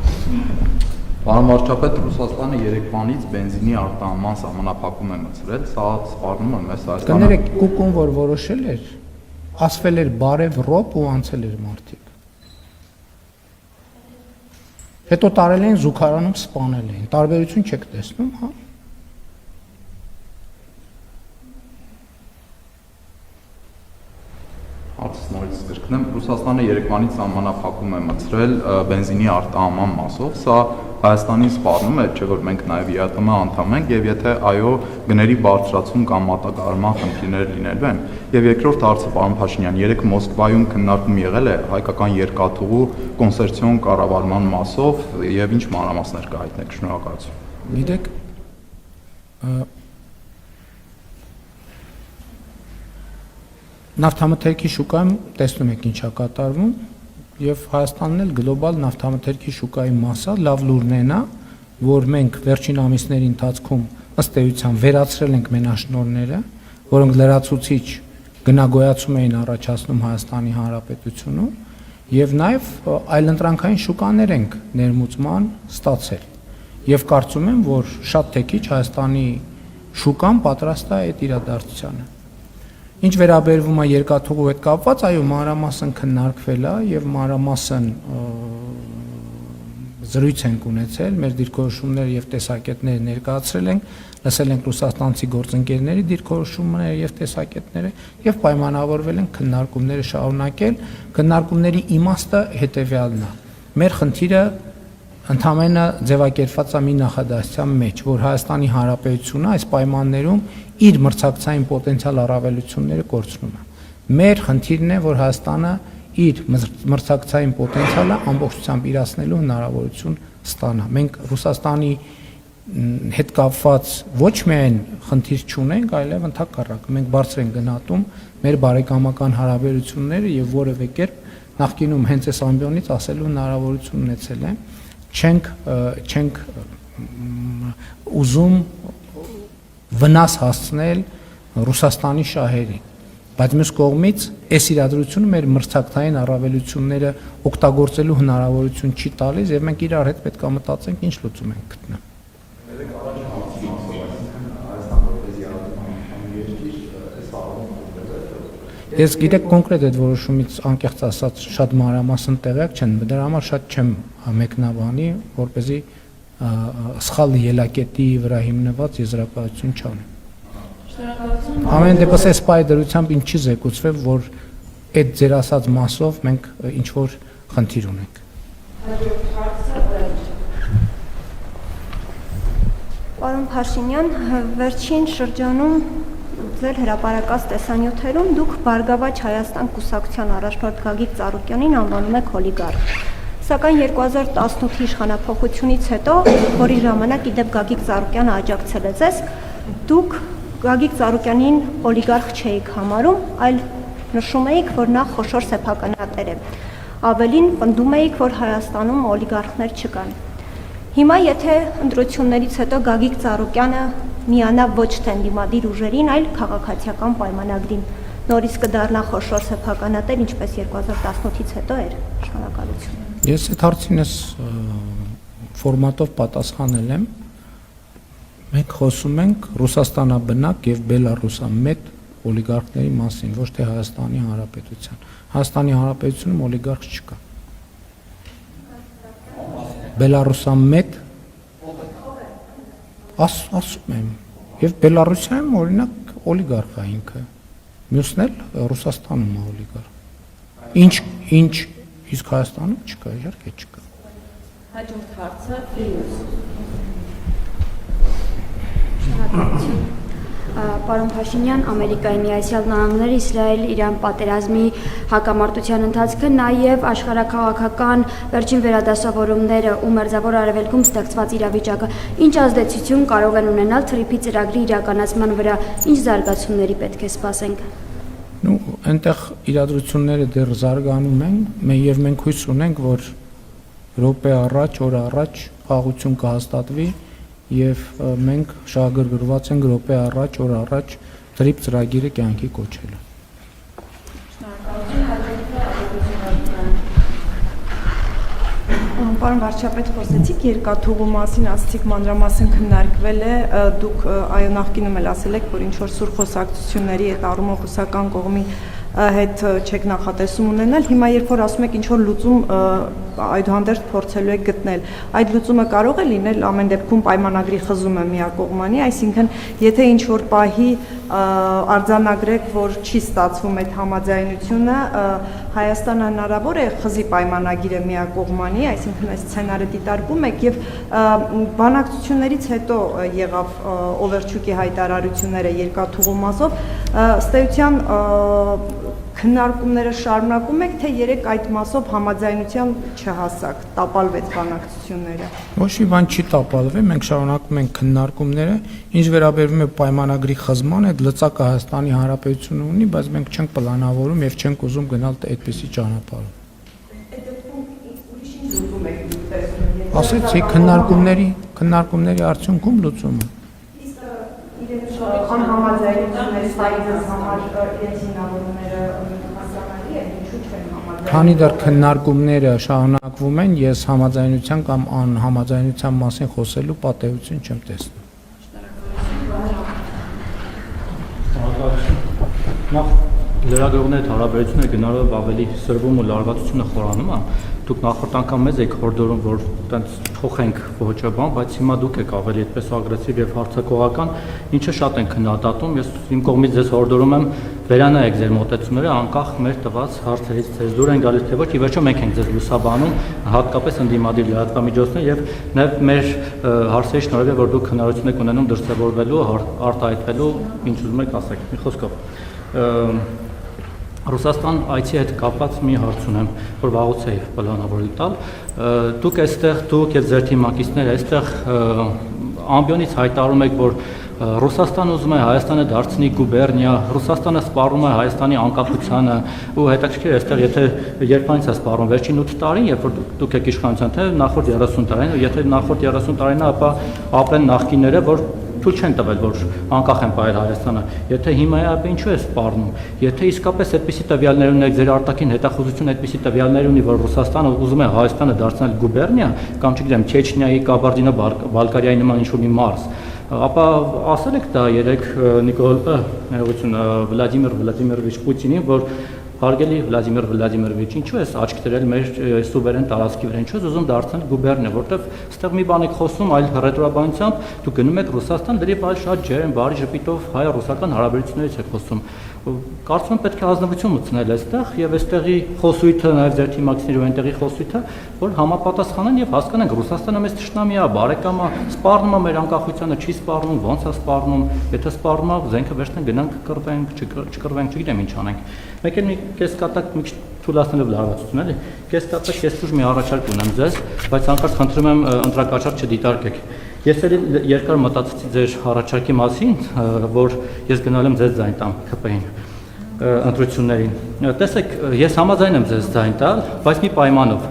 Պարոն վարչապետ, Ռուսաստանը երեկվանից բենզինի արտահանման սահմանափակում է մտցրել, սա սպառնում է մեզ Հայաստանը։ Կներեք, կուկուն որ որոշել էր, ասվել էր բարև ռոպ ու անցել էր մարդիկ։ Հետո տարել էին զուգարանում սպանել էին, տարբերություն չեք տեսնում, հա։ Հարցս նորից կրկնեմ, Ռուսաստանը երեկվանից սահմանափակում է մտցրել բենզինի արտահանման մասով, սա Հայաստանին սպառնում է, չէ՞ որ մենք նաև ԵԱՏՄ անդամ ենք, եւ եթե այո, գների բարձրացում կամ մատակարարման խնդիրներ լինելու են։ Եվ երկրորդ հարցը, պարոն Փաշինյան, երեք Մոսկվայում քննարկում եղել է հայկական երկաթուղու կոնսերցիոն կառավարման մասով եւ ինչ մանրամասներ կհայտնեք, շնորհակալություն։ Գիտեք, նավթամթերքի շուկայում տեսնում եք ինչա կատարվում եւ Հայաստանն էլ գլոբալ նավթամթերքի շուկայի մասը լավ լուրն է, որ մենք վերջին ամիսների ընթացքում ըստ էության վերացրել ենք մենաշնորհները, որոնք լրացուցիչ գնագոյացում էին առաջացնում Հայաստանի Հանրապետությունում եւ նաեւ այլընտրանքային շուկաներ ենք ներմուծման ստացել եւ կարծում եմ, որ շատ թեքիչ Հայաստանի շուկան պատրաստ է այդ իրադարձությանը։ Ինչ վերաբերվում է երկաթուղու հետ կապված, այո, մանրամասն քննարկվել է եւ մանրամասն զրույց ենք ունեցել, մեր դիրքորոշումները եւ տեսակետները ներկայացրել ենք, լսել ենք ռուսաստանցի գործընկերների դիրքորոշումները եւ տեսակետները եւ պայմանավորվել ենք քննարկումները շարունակել։ Քննարկումների իմաստը հետեւյալն է։ Մեր խնդիրը ընդհանրապես ձևակերպված է մի նախադասության մեջ, որ Հայաստանի Հանրապետությունը այս պայմաններում իր մրցակցային պոտենցիալ առավելությունները կորցնում է։ Մեր խնդիրն է, որ Հայաստանը իր մրցակցային պոտենցիալը ամբողջությամբ իրացնելու հնարավորություն ստանա։ Մենք Ռուսաստանի հետ կապված ոչ միայն խնդիր չունենք, այլև ընդհակառակը մենք բարձր ենք գնահատում մեր բարեկամական հարաբերությունները եւ որևէ կերպ նախկինում հենց այս ամբիոնից ասելու հնարավորություն ունեցել եմ, չենք ուզում վնաս հասցնել Ռուսաստանի շահերին, բայց մյուս կողմից այս իրադրությունը մեր մրցակցային առավելությունները օգտագործելու հնարավորություն չի տալիս եւ մենք իրար հետ պետք է մտածենք ինչ լուծում ենք գտնել։ Ես գիտեք կոնկրետ այդ որոշումից անկեղծ ասած շատ մանրամասն տեղյակ չեմ, դրա համար շատ չեմ մեկնաբանի, որպեսզի սխալ ելակետի վրա հիմնված եզրակացություն չանեմ։ Ամեն դեպս այս պահի դրությամբ ինչ չի զեկուցվել, որ այդ ձեր ասած մասով մենք ինչ որ խնդիր ունենք։ Պարոն Փաշինյան, վերջին շրջանում ձեր հրապարակած տեսանյութերում դուք Բարգավաճ Հայաստան կուսակցության առաջնորդ Գագիկ Ծառուկյանին անվանում եք օլիգարխ։ Սակայն 2018-ի իշխանափոխությունից հետո, որի ժամանակ իդեպ Գագիկ Ծառուկյանը աջակցել է ձեզ, դուք Գագիկ Ծառուկյանին օլիգարխ չէիք համարում, այլ նշում էիք, որ նա խոշոր սեփականատեր է։ Ավելին պնդում էիք, որ Հայաստանում օլիգարխներ չկան։ Հիմա եթե ընտրություններից հետո Գագիկ Ծառուկյանը միանա ոչ թե ընդդիմադիր ուժերին, այլ քաղաքացիական պայմանագրին, նորից կդառնա խոշոր սեփականատեր, ինչպես 2018-ից հետո էր իշխանականությունը։ Ես այդ հարցին այս ֆորմատով պատասխանել եմ։ Մենք խոսում ենք Ռուսաստանաբնակ եւ Բելարուսամետ օլիգարխների մասին, ոչ թե Հայաստանի Հանրապետության։ Հայաստանի Հանրապետությունում օլիգարխ չկա։ Բելարուսամետ ասում եմ, եւ Բելարուսիայում օրինակ օլիգարխ է ինքը, մյուսն էլ Ռուսաստանում է օլիգարխ։ Ինչ իսկ Հայաստանում չկա, իհարկե չկա։ Հաջորդ հարցը Ֆիրուզ։ Պարոն Փաշինյան, Ամերիկայի Միացյալ Նահանգները, Իսրայել-Իրան պատերազմի հակամարտության ընթացքը, նաև աշխարհաքաղաքական վերջին վերադասավորումները ու Մերձավոր Արևելքում ստեղծված իրավիճակը ինչ ազդեցություն կարող են ունենալ թրիփի ծրագրի իրականացման վրա, ինչ զարգացումների պետք է սպասենք։ Այնտեղ իրադրությունները դեռ զարգանում են, եւ մենք հույս ունենք, որ րոպե առաջ, օր առաջ խաղաղություն կհաստատվի եւ մենք շահագրգռված ենք րոպե առաջ, օր առաջ թրիփ ծրագիրը կյանքի կոչելը։ Պարոն վարչապետ, խոսեցիք երկաթուղու մասին, ասացիք մանրամասն քննարկվել է, դուք այո նախկինում էլ ասել եք, որ ինչ որ սուր խոսակցությունների այդ առումով ռուսական կողմի հետ չեք նախատեսում ունենալ, հիմա երբ որ ասում եք ինչ որ լուծում այդուհանդերձ փորձելու եք գտնել, այդ լուծումը կարող է լինել ամեն դեպքում պայմանագրի խզումը միակողմանի, այսինքն եթե ինչ որ պահի արձանագրեք, որ չի ստացվում այդ համաձայնությունը, Հայաստանը հնարավոր է խզի պայմանագիրը միակողմանի, այսինքն այս սցենարը դիտարկում եք եւ բանակցություններից հետո եղավ Օվերչուկի հայտարարությունները երկաթուղու մասով, ըստ էության քննարկումները շարունակում եք, թե երեք այդ մասով համաձայնության չհասակ, տապալվեց բանակցությունները։ Ոչ մի բան չի տապալվել, մենք շարունակում ենք քննարկումները, ինչ վերաբերում է պայմանագրի խզման, այդ լծակը Հայաստանի Հանրապետությունը ունի, բայց մենք չենք պլանավորում եւ չենք ուզում գնալ այդպիսի ճանապարհով։ Ասեցի քննարկումների արդյունքում լուծումը։ Անհամաձայնությունների ստայգած համար իրենց հիմնավորումները հասկանալի է, ինչու չեն համաձայնվում։ Քանի դեռ քննարկումները շարունակվում են, ես համաձայնության կամ անհամաձայնության մասին խոսելու պատեհություն չեմ տեսնում։ Նախ լրագրողների հարաբերությունները գնալով ավելի սրվում ու լարվածությունը խորանում է, դուք նախորդ անգամ մեզ եք հորդորում, որ տենց փոխենք ոչը բան, բայց հիմա դուք եք ավելի այդպես ագրեսիվ եւ հարձակողական, ինչը շատ են քննադատում, ես իմ կողմից ձեզ հորդորում եմ վերանայեք ձեր մոտեցումները, անկախ մեր տված հարցերից ձեզ դուր են գալիս թե ոչ, ի վերջո մենք ենք ձեզ լուսաբանում, հատկապես ընդդիմադիր լրատվամիջոցներ եւ նաեւ մեր հարցերի շնորհիվ որ դուք հնարավորություն եք ունենում դրսևորվելու, արտահայտվելու, ինչ ուզում եք ասեք։ Մի խոսքով Ռուսաստան այցի հետ կապված մի հարց ունեմ, որ վաղուց էի պլանավորել տալ։ Դուք այստեղ, դուք եւ ձեր թիմակիցները այստեղ ամբիոնից հայտարարում եք, որ Ռուսաստանը ուզում է Հայաստանը դարձնի գուբերնիա, Ռուսաստանը սպառնում է Հայաստանի անկախությանը ու հետաքրքիր է այստեղ եթե երբանից է սպառում վերջին 8 տարին, երբ որ դուք եք իշխանության, թե նախորդ 30 տարին, եթե նախորդ 30 տարին է, ապա ապրեն նախկինները, որ թույլ չեն տվել, որ անկախ են պահել Հայաստանը։ Եթե հիմա է, ապա ինչու է սպառնում։ Եթե իսկապես այդպիսի տվյալներ ունեք, ձեր արտաքին հետախուզությունը այդպիսի տվյալներ ունի, որ Ռուսաստանը ուզում է Հայաստանը դարձնել գուբերնիա, կամ չգիտեմ, Չեչնիայի, Կաբարդինո-Բալկարիայի նման ինչ-որ մի մարզ, ապա ասել եք դա երեք Վլադիմիր Վլադիմիրովիչ Պուտինին, որ հարգելի Վլադիմիր Վլադիմիրովիչ, ինչու ես աչք դրել մեր սուվերեն տարածքի վրա, ինչու ես ուզում դարձնել գուբերնիա, որտեվ այստեղ մի բան եք խոսում, այլ ռետրոաբանությամբ դուք գնում եք Ռուսաստան, դեպի այլ շատ ջերմ, բարի ժպիտով հայ-ռուսական հարաբերություններից եք խոսում։ Կարծում եմ պետք է ազնվություն մտցնել այստեղ եւ այստեղի խոսույթը, նաեւ ձեր թիմակիցների ու այնտեղի խոսույթը, որ համապատասխանեն եւ հասկանանք Ռուսաստանը մեզ թշնամի է, բարեկամ է, սպառնում է մեր անկախությանը, չի սպառնում, ո՞նց է սպառնում, եթե սպառնում է, զենքը վերցնենք, գնանք կռվենք, չկռվենք, չգիտեմ ինչ անենք։ Մեկ էլ մի կեսկատակ մի քիչ թույլատնելով լարվածություն, էլի։ Կեսկատակ կեսուր մի առաջարկ ունեմ ձեզ, բայց անկարծ խնդրում եմ ընտրակաշառք չդիտարկեք։ Ես էլ երկար մտածեցի ձեր առաջարկի մասին, որ ես գնալ եմ ձեզ ձայն տամ ԿՊ-ին ընտրություններին։ Տեսեք, ես համաձայն եմ ձեզ ձայն տալ, բայց մի պայմանով,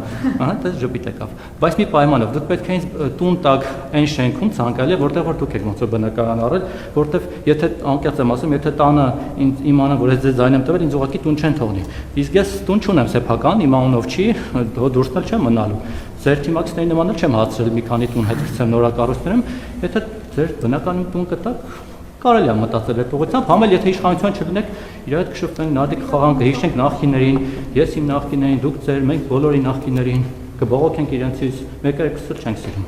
դες ժպիտ եկավ, բայց մի պայմանով, դուք պետք է ինձ տուն տակ այն շենքում ցանկալի, որտեղ որ դուք եք ոնց որ բնակարան առել, որտեղ եթե անկեղծ եմ ասում, եթե տանը իմանան, որ ես ձեզ ձայն եմ տվել, ինձ ուղղակի տուն չեն թողնի։ Իսկ ես տուն չունեմ սեփական, իմ անունով չի, դուրսնել չեմ մնալու։ Ձեր թիմակիցների նման էլ չեմ հացրել մի քանի տուն հետքցեմ նորակառույցներում, եթե ձեր բնակարանի տուն կտակ, կարելի է մտածել այդ ուղղությամբ, համել եթե իշխանության չլինեք, իր հետ կշփվենք, նարդիկ խաղանք, հիշենք նախկիներին, ես իմ նախկիներին, դուք ձեր, մենք բոլորի նախկիներին, կբողոքենք իրենցից, մեկը չենք սիրում։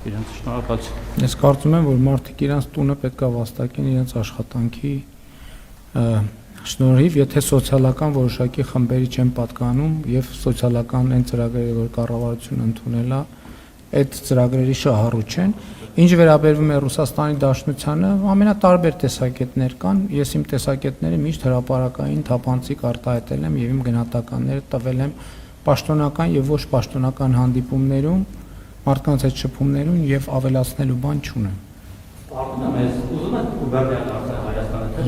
Իրենց շնորհակալություն։ Ես կարծում եմ, որ մարդիկ իրենց տունը պետք է վաստակեն իրենց աշխատանքի շնորհիվ, եթե սոցիալական որոշակի խմբերի չեն պատկանում եւ սոցիալական այն ծրագրերը, որ կառավարությունը ընդունել է, այդ ծրագրերի շահառու չեն։ Ինչ վերաբերվում է Ռուսաստանի Դաշնությանը, ամենատարբեր տեսակետներ կան։ Ես իմ տեսակետները միշտ հրապարակային թափանցիկ արտահայտել եմ եւ իմ գնահատականները տվել եմ պաշտոնական եւ ոչ պաշտոնական հանդիպումներում, մարդկանց հետ շփումներում եւ ավելացնելու բան չունեմ։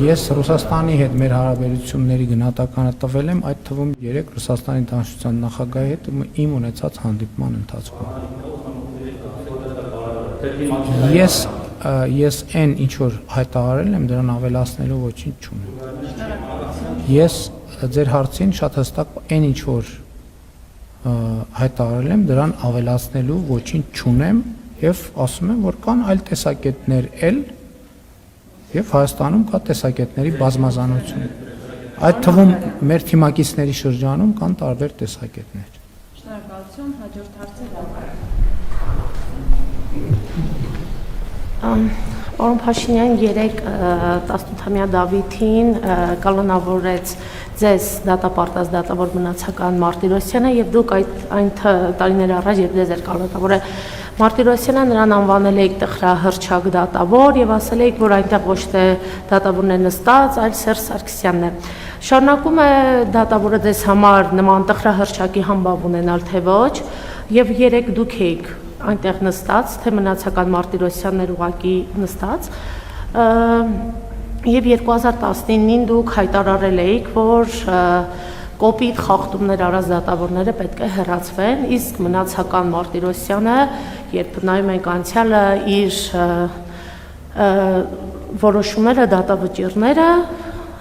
Ես Ռուսաստանի հետ մեր հարաբերությունների գնահատականը տվել եմ, այդ թվում 3 Ռուսաստանի Դաշնության նախագահի հետ իմ ունեցած հանդիպման ընթացքում։ Ես այն ինչ որ հայտարարել եմ, դրան ավելացնելու ոչինչ չունեմ։ Ես ձեր հարցին շատ հստակ այն ինչ որ հայտարարել եմ, դրան ավելացնելու ոչինչ չունեմ եւ ասում եմ, որ կան այլ տեսակետներ էլ եւ Հայաստանում կա տեսակետների բազմազանություն։ Այդ թվում մեր թիմակիցների շրջանում կան տարբեր տեսակետներ։ Շնորհակալություն, հաջորդ հարցը։ Պարոն Փաշինյան 18-ամյա Դավիթին կալանավորեց ձեզ դատապարտած դատավոր մնացական Մարտիրոսյանը եւ դուք այն տարիներ առաջ երբ ձեզ էր կալանավորել Մարտիրոսյանը նրան անվանել եք տխրահռչակ դատավոր եւ ասել եք, որ այնտեղ ոչ թե դատավորն է նստած, այլ Սերժ Սարգսյանն է։ Շարունակում է դատավորը ձեզ համար նման տխրահռչակի համբավ ունենալ թե ոչ, եւ 3 դուք եք այնտեղ նստած, թե մնացական Մարտիրոսյանն էր ուղակի նստած, եւ 2019-ին դուք հայտարարել եք, որ կոպիտ խախտումներ արած դատավորները պետք է հեռացվեն, իսկ մնացական Մարտիրոսյանը, երբ նայում ենք անցյալը, իր որոշումները, դատավճիռները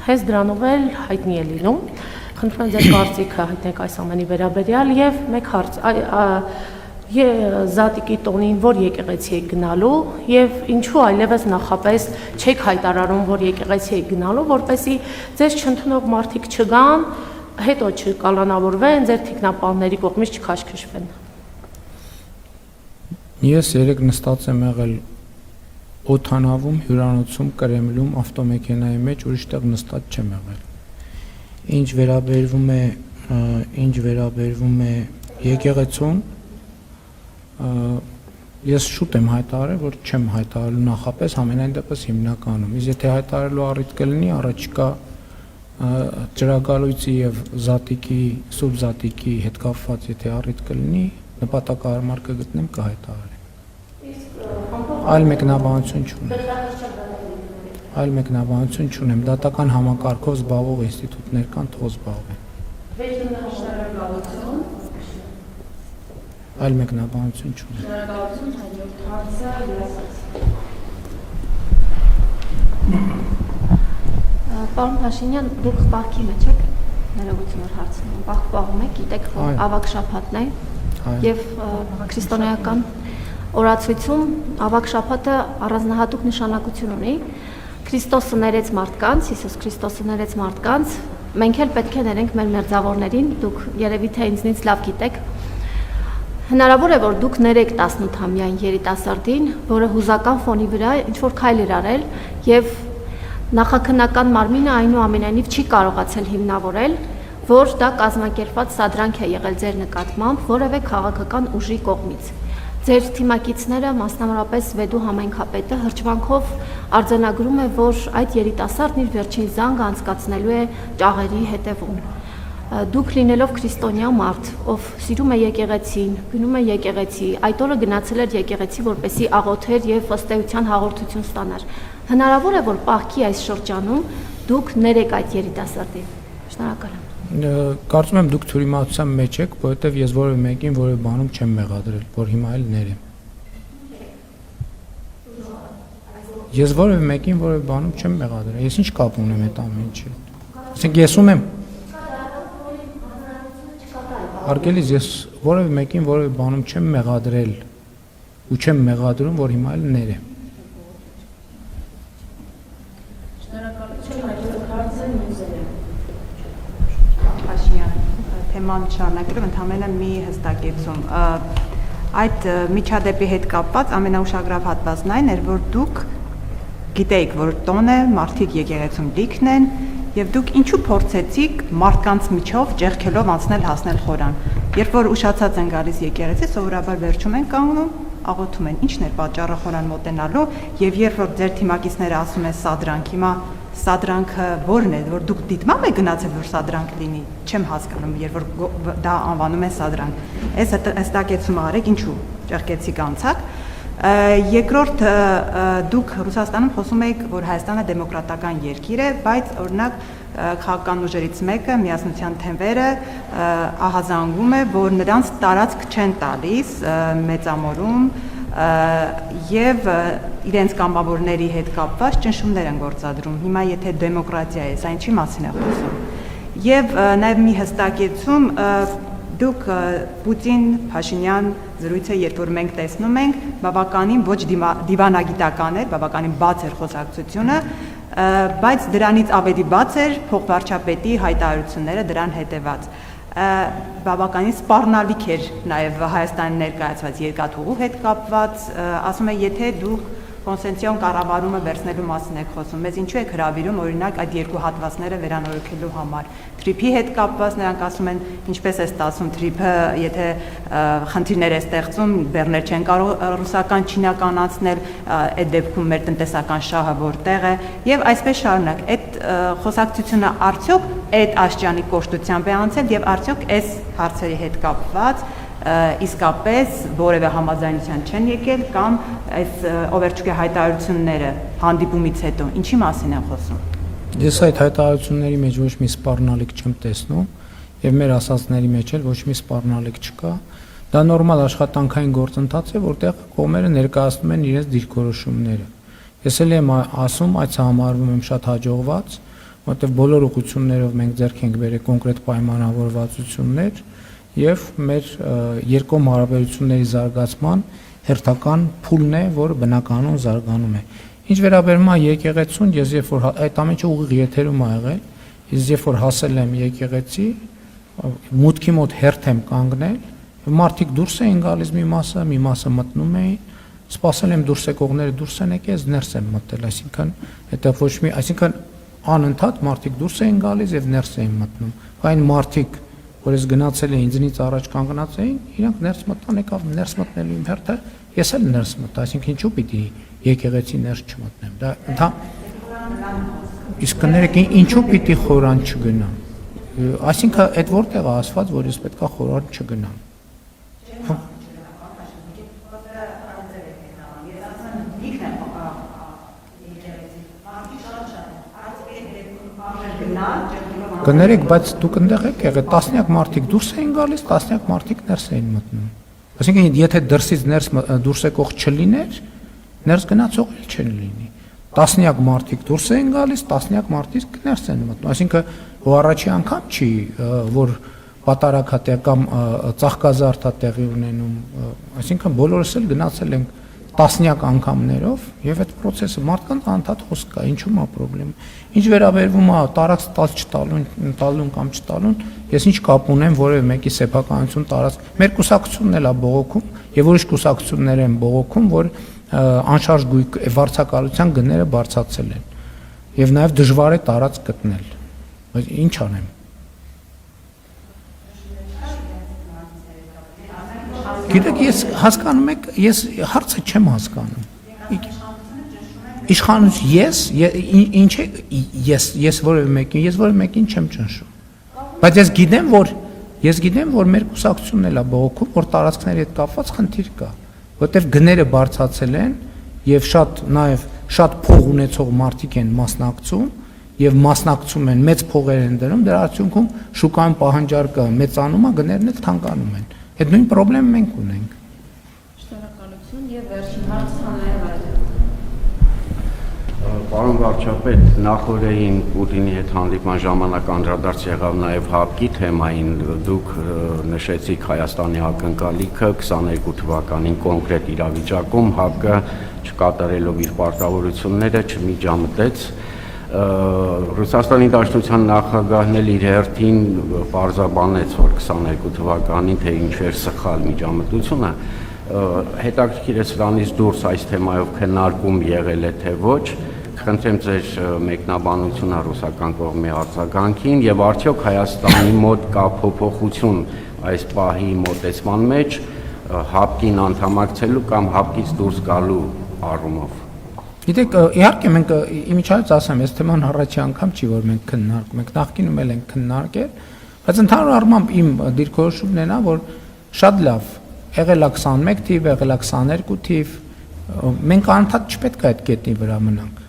հենց դրանով էլ հայտնի է լինում։ Խնդրում եմ ձեր կարծիքը հայտնեք այս ամենի վերաբերյալ եւ մեկ հարց Զատիկի տոնին որ եկեղեցի եք գնալու եւ ինչու այլևս նախապես չեք հայտարարում, որ եկեղեցի եք գնալու, որպեսզի ձեզ չընդունող մարդիկ չգան, հետո չկալանավորվեն, ձեր թիկնապահների կողմից չքաշքշվեն։ Ես 3 նստած եմ եղել օթանավում, հյուրանոցում, Կրեմլում, ավտոմեքենայի մեջ, ուրիշ տեղ նստած չեմ եղել։ Ինչ վերաբերվում է եկեղեցուն, ես շուտ եմ հայտարարել, որ չեմ հայտարարելու նախապես, ամենայն դեպս հիմնականում։ Իսկ եթե հայտարարելու առիթ կլինի, առաջիկա ճրագալույցի եւ Զատիկի, Սուրբ Զատիկի հետ կապված եթե առիթ կլինի, նպատակահարմար կգտնեմ կհայտարարեմ։ Այլ մեկնաբանություն չունեմ։ Այլ մեկնաբանություն չունեմ։ Դատական համակարգով զբաղվող ինստիտուտներ կան, թող զբաղվեն։ Այլ մեկնաբանություն չունեմ։ Պարոն Փաշինյան, դուք պահքի մեջ եք, ներողություն որ հարցնում եմ, պահում եք, գիտեք, որ ավագ շաբաթն է եւ քրիստոնեական օրացույցում ավագ շաբաթը առանձնահատուկ նշանակություն ունի։ Քրիստոսը ներեց մարդկանց, Հիսուս Քրիստոսը ներեց մարդկանց, մենք էլ պետք է ներենք մեր մերձավորներին, դուք երևի թե ինձնից լավ գիտեք։ Հնարավոր է, որ դուք ներեք 18-ամյա երիտասարդին, որը հուզական ֆոնի վրա ինչ-որ քայլ էր արել եւ նախաքննական մարմինը այնուամենայնիվ չի կարողացել հիմնավորել, որ դա կազմակերպված սադրանք է եղել ձեր նկատմամբ որևէ քաղաքական ուժի կողմից։ Ձեր թիմակիցները, մասնավորապես Վեդու համայնքապետը հրճվանքով արձանագրում է, որ այդ երիտասարդն իր վերջին զանգը անցկացնելու է ճաղերի հետևում։ Դուք լինելով քրիստոնյա մարդ, ով սիրում է եկեղեցին, գնում է եկեղեցի, այդ օրը գնացել էր եկեղեցի, որպեսզի աղոթեր եւ ըստ էության հաղորդություն ստանար։ Հնարավոր է, որ պահքի այս շրջանում դուք ներեք այդ երիտասարդին։ Շնորհակալ եմ։ Կարծում եմ դուք թյուրիմացության մեջ եք, որովհետև ես որևէ մեկին որևէ բանում չեմ մեղադրել, որ հիմա էլ ներեմ։ Ես որևէ մեկին որևէ բանում չեմ մեղադրել։ Ես ինչ կապ ունեմ այդ ամեն ինչի։ Ասենք ես ում եմ։ Արգելից ես որևէ մեկին որևէ բանում չեմ մեղադրել ու չեմ մեղադրում, որ հիմա էլ ներեմ։ Թեման շարունակելով ընդհանրապես մի հստակեցում։ Այդ միջադեպի հետ կապված ամենաուշագրավ հատվածն այն էր, որ դուք գիտեիք, որ տոն է, մարդիկ եկեղեցում լիքն են, եւ դուք ինչու փորձեցիք մարդկանց միջով ջեղքելով անցնել հասնել խորան։ Երբ որ ուշացած են գալիս եկեղեցի, սովորաբար վերջում են կանգնում, աղոթում են։ Ինչն էր պատճառը խորան մոտենալու, եւ երբ որ ձեր թիմակիցները ասում են սադրանք, հիմա սադրանքը ո՞րն է, որ դուք դիտմամբ եք գնացել, որ սադրանք լինի, չեմ հասկանում, երբ որ դա անվանում են սադրանք։ Այս հստակեցումը արեք, ինչու ճեղքեցիք անցակ։ Երկրորդ դուք Ռուսաստանում խոսում եք, որ Հայաստանը դեմոկրատական երկիր է, բայց օրինակ քաղաքական ուժերից մեկը միասնության թեմվերը ահազանգում է, որ նրանց տարածք չեն տալիս մեծամորում եւ իրենց կամավորների հետ կապված ճնշումներ են գործադրում։ Հիմա եթե դեմոկրատիա է, սա ինչի մասին է խոսում։ Եվ նաեւ մի հստակեցում դուք Պուտին-Փաշինյան զրույցը, երբ որ մենք տեսնում ենք, բավականին ոչ դիվանագիտական էր, բավականին բաց էր խոսակցությունը, բայց դրանից ավելի բաց էր փոխվարչապետի հայտարարությունները դրան հետևած։ Բավականին սպառնալիք էր նաև Հայաստանի ներկայացված երկաթուղու հետ կապված, ասում է, եթե դուք կոնսենսիոն կառավարումը վերցնելու մասին եք խոսում, մեզ ինչու եք հրավիրում օրինակ այդ երկու հատվածները վերանորոգելու համար։ Թրիփի հետ կապված նրանք ասում են, ինչպես է ստացվում թրիփը, եթե խնդիրներ է ստեղծում, բեռներ չեն կարող ռուսական չինականացնել, այդ դեպքում մեր տնտեսական շահը որտեղ է, եւ այսպես շարունակ։ Այդ խոսակցությունը արդյոք այդ աշճանի կոշտությամբ է անցել եւ արդյոք այս հարցերի հետ կապված իսկապես որևէ համաձայնության չեն եկել կամ այս օվերչուկե հայտարարությունները հանդիպումից հետո ինչի մասին են խոսում։ Ես այդ հայտարարությունների մեջ ոչ մի սպառնալիք չեմ տեսնում եւ մեր ասածների մեջ էլ ոչ մի սպառնալիք չկա։ Դա նորմալ աշխատանքային գործընթաց է, որտեղ կողմերը ներկայացնում են իրենց դիրքորոշումները։ Ես էլ եմ ասում, այդ համարվում եմ շատ հաջողված, որտեղ բոլոր ուղղություններով մենք ձեռք ենք բերել կոնկրետ պայմանավորվածություններ եւ մեր երկկողմ հարաբերությունների զարգացման հերթական փուլն է, որը բնականon զարգանում է։ Ինչ վերաբերում է եկեղեցուն, ես երբ որ այդ ամենը ուղիղ եթերում ա եղել, ես երբ որ հասել եմ եկեղեցի, մուտքի մոտ հերթ եմ կանգնել, մարդիկ դուրս էին գալիս մի մասը մտնում էին, սպասել եմ դուրս եկողները դուրս են եկել, ես ներս եմ մտել, այսինքն դա ոչ մի, այսինքն անընդհատ մարդիկ դուրս էին գալիս եւ ներս էին մտնում։ Այն մարդիկ որ ես գնացել եմ ինձնից առաջ կանգնած էին, իրանք ներս մտան, եկավ ներս մտնելու իմ հերթը, ես էլ ներս մտա, այսինքն ինչու պիտի եկեղեցի ներս չմտնեմ։ Դա իսկ կներեք ինչու պիտի խորան չգնամ։ Այսինքն այդ որտեղ է ասված, որ ես պետքա խորան չգնամ։ Կներեք, բայց դուք այնտեղ եք եղել, տասնյակ մարդիկ դուրս էին գալիս, տասնյակ մարդիկ ներս էին մտնում։ Այսինքն, եթե դրսից դուրս եկող չլիներ, ներս գնացող էլ չեն լինի։ Տասնյակ մարդիկ դուրս էին գալիս, տասնյակ մարդիկ ներս են մտնում։ Այսինքն, ու առաջի անգամ չի, որ պատարագ կամ ծաղկազարդ է տեղի ունենում, այսինքն բոլորս էլ գնացել ենք տասնյակ անգամներով եւ այդ process-ը մարդկանց անդադ խոսք կա, ինչու՞մ է խնդրեմ։ Ինչ վերաբերվում է տարածք տալուն կամ չտալուն, ես ինչ կապ ունեմ որևէ մեկի սեփականություն տարածք։ Մեր կուսակցությունն էլ է բողոքում եւ ուրիշ կուսակցություններ են բողոքում, որ անշարժ գույք վարձակալության գները բարձրացել են եւ նաեւ դժվար է տարածք գտնել։ Բայց ինչ անեմ։ Գիտեք, ես հասկանում եք, ես հարցը չեմ հասկանում։ Իշխանություն ես որևէ մեկին չեմ ճնշում։ Բայց ես գիտեմ, որ մեր կուսակցությունն էլ է բողոքում, որ տարածքների հետ կապված խնդիր կա, որտեղ գները բարձրացել են եւ շատ փող ունեցող մարդիկ են մասնակցում եւ մասնակցում են, մեծ փողեր են դնում, դրա արդյունքում շուկայում պահանջարկը մեծանում է, գներն էլ թանկանում են։ Այդ նույն խնդրեմ մենք ունենք։ Շնորհակալություն եւ վերջին հարցը Հանրայր Վարդան։ Պարոն վարչապետ, նախորդին Պուտինի հետ հանդիպման ժամանակ անդրադարձ եղավ նաեւ ՀԱՊԿ-ի թեմային, դուք նշեցիք Հայաստանի ակնկալիքը 22 թվականին կոնկրետ իրավիճակում ՀԱՊԿ-ը չկատարելով իր պարտավորությունները չմիջամտեց Ռուսաստանի Դաշնության նախագահն էլ իր հերթին պարզաբանեց, որ 22 թվականին թե ինչ էր սխալ միջամտությունը, հետաքրքիր է սրանից դուրս այս թեմայով քննարկում եղել է թե ոչ, խնդրեմ ձեր մեկնաբանությունը ռուսական կողմի արձագանքին եւ արդյոք Հայաստանի մոտ կա փոփոխություն այս պահի մոտեցման մեջ ՀԱՊԿ-ին անդամակցելու կամ ՀԱՊԿ-ից դուրս գալու առումով։ Գիտեք, իհարկե մենք իմիջիայլոց ասեմ, այս թեման առաջի անգամ չի, որ մենք քննարկում ենք, նախկինում էլ ենք քննարկել, բայց ընդհանուր առմամբ իմ դիրքորոշումն է նա, որ շատ լավ, եղել է 21 թիվ, եղել է 22 թիվ, մենք անընդհատ չպետք է այդ կետի վրա մնանք։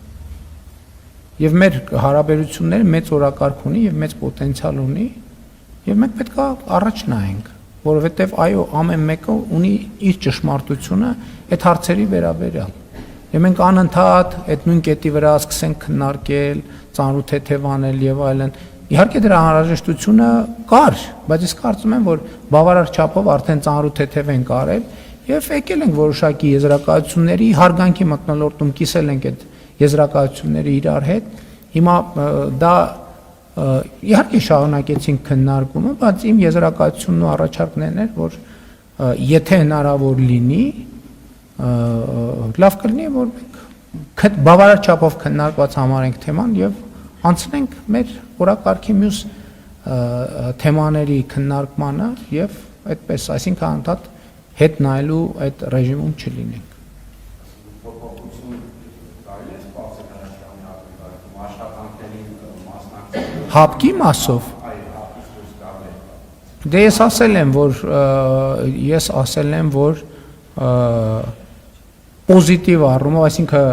Եվ մեր հարաբերությունները մեծ օրակարգ ունի եւ մեծ պոտենցիալ ունի, եւ մենք պետք է առաջ նայենք, որովհետեւ այո, ամեն մեկը ունի իր ճշմարտությունը այդ հարցերի վերաբերյալ։ Եվ մենք անընդհատ այդ նույն կետի վրա սկսենք քննարկել, ծանրութեթևանել եւ այլն։ Իհարկե դրա անհրաժեշտությունը կար, բայց ես կարծում եմ, որ բավարար չափով արդեն ծանրութեթև ենք արել եւ եկել ենք որոշակի եզրակացությունների հարգանքի մթնոլորտում կիսել ենք այդ եզրակացությունները իրար հետ։ Հիմա դա իհարկե շարունակեցինք քննարկումը, բայց իմ եզրակացությունն ու առաջարկներն էր, որ եթե հնարավոր լինի լավ կլինի, որ մենք բավարար չափով քննարկված համարենք թեման եւ անցնենք մեր օրակարգի մյուս թեմաների քննարկմանը եւ այդպես, այսինքն անդադ հետ նայելու այդ ռեժիմում չլինենք։ ՀԱՊԿ-ի մասով դե ես ասել եմ, որ պոզիտիվ առումով, այսինքն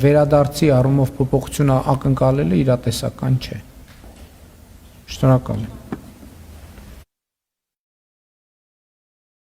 վերադարձի առումով փոփոխությունը ակնկալելը իրատեսական չէ։ Շնորհակալ եմ։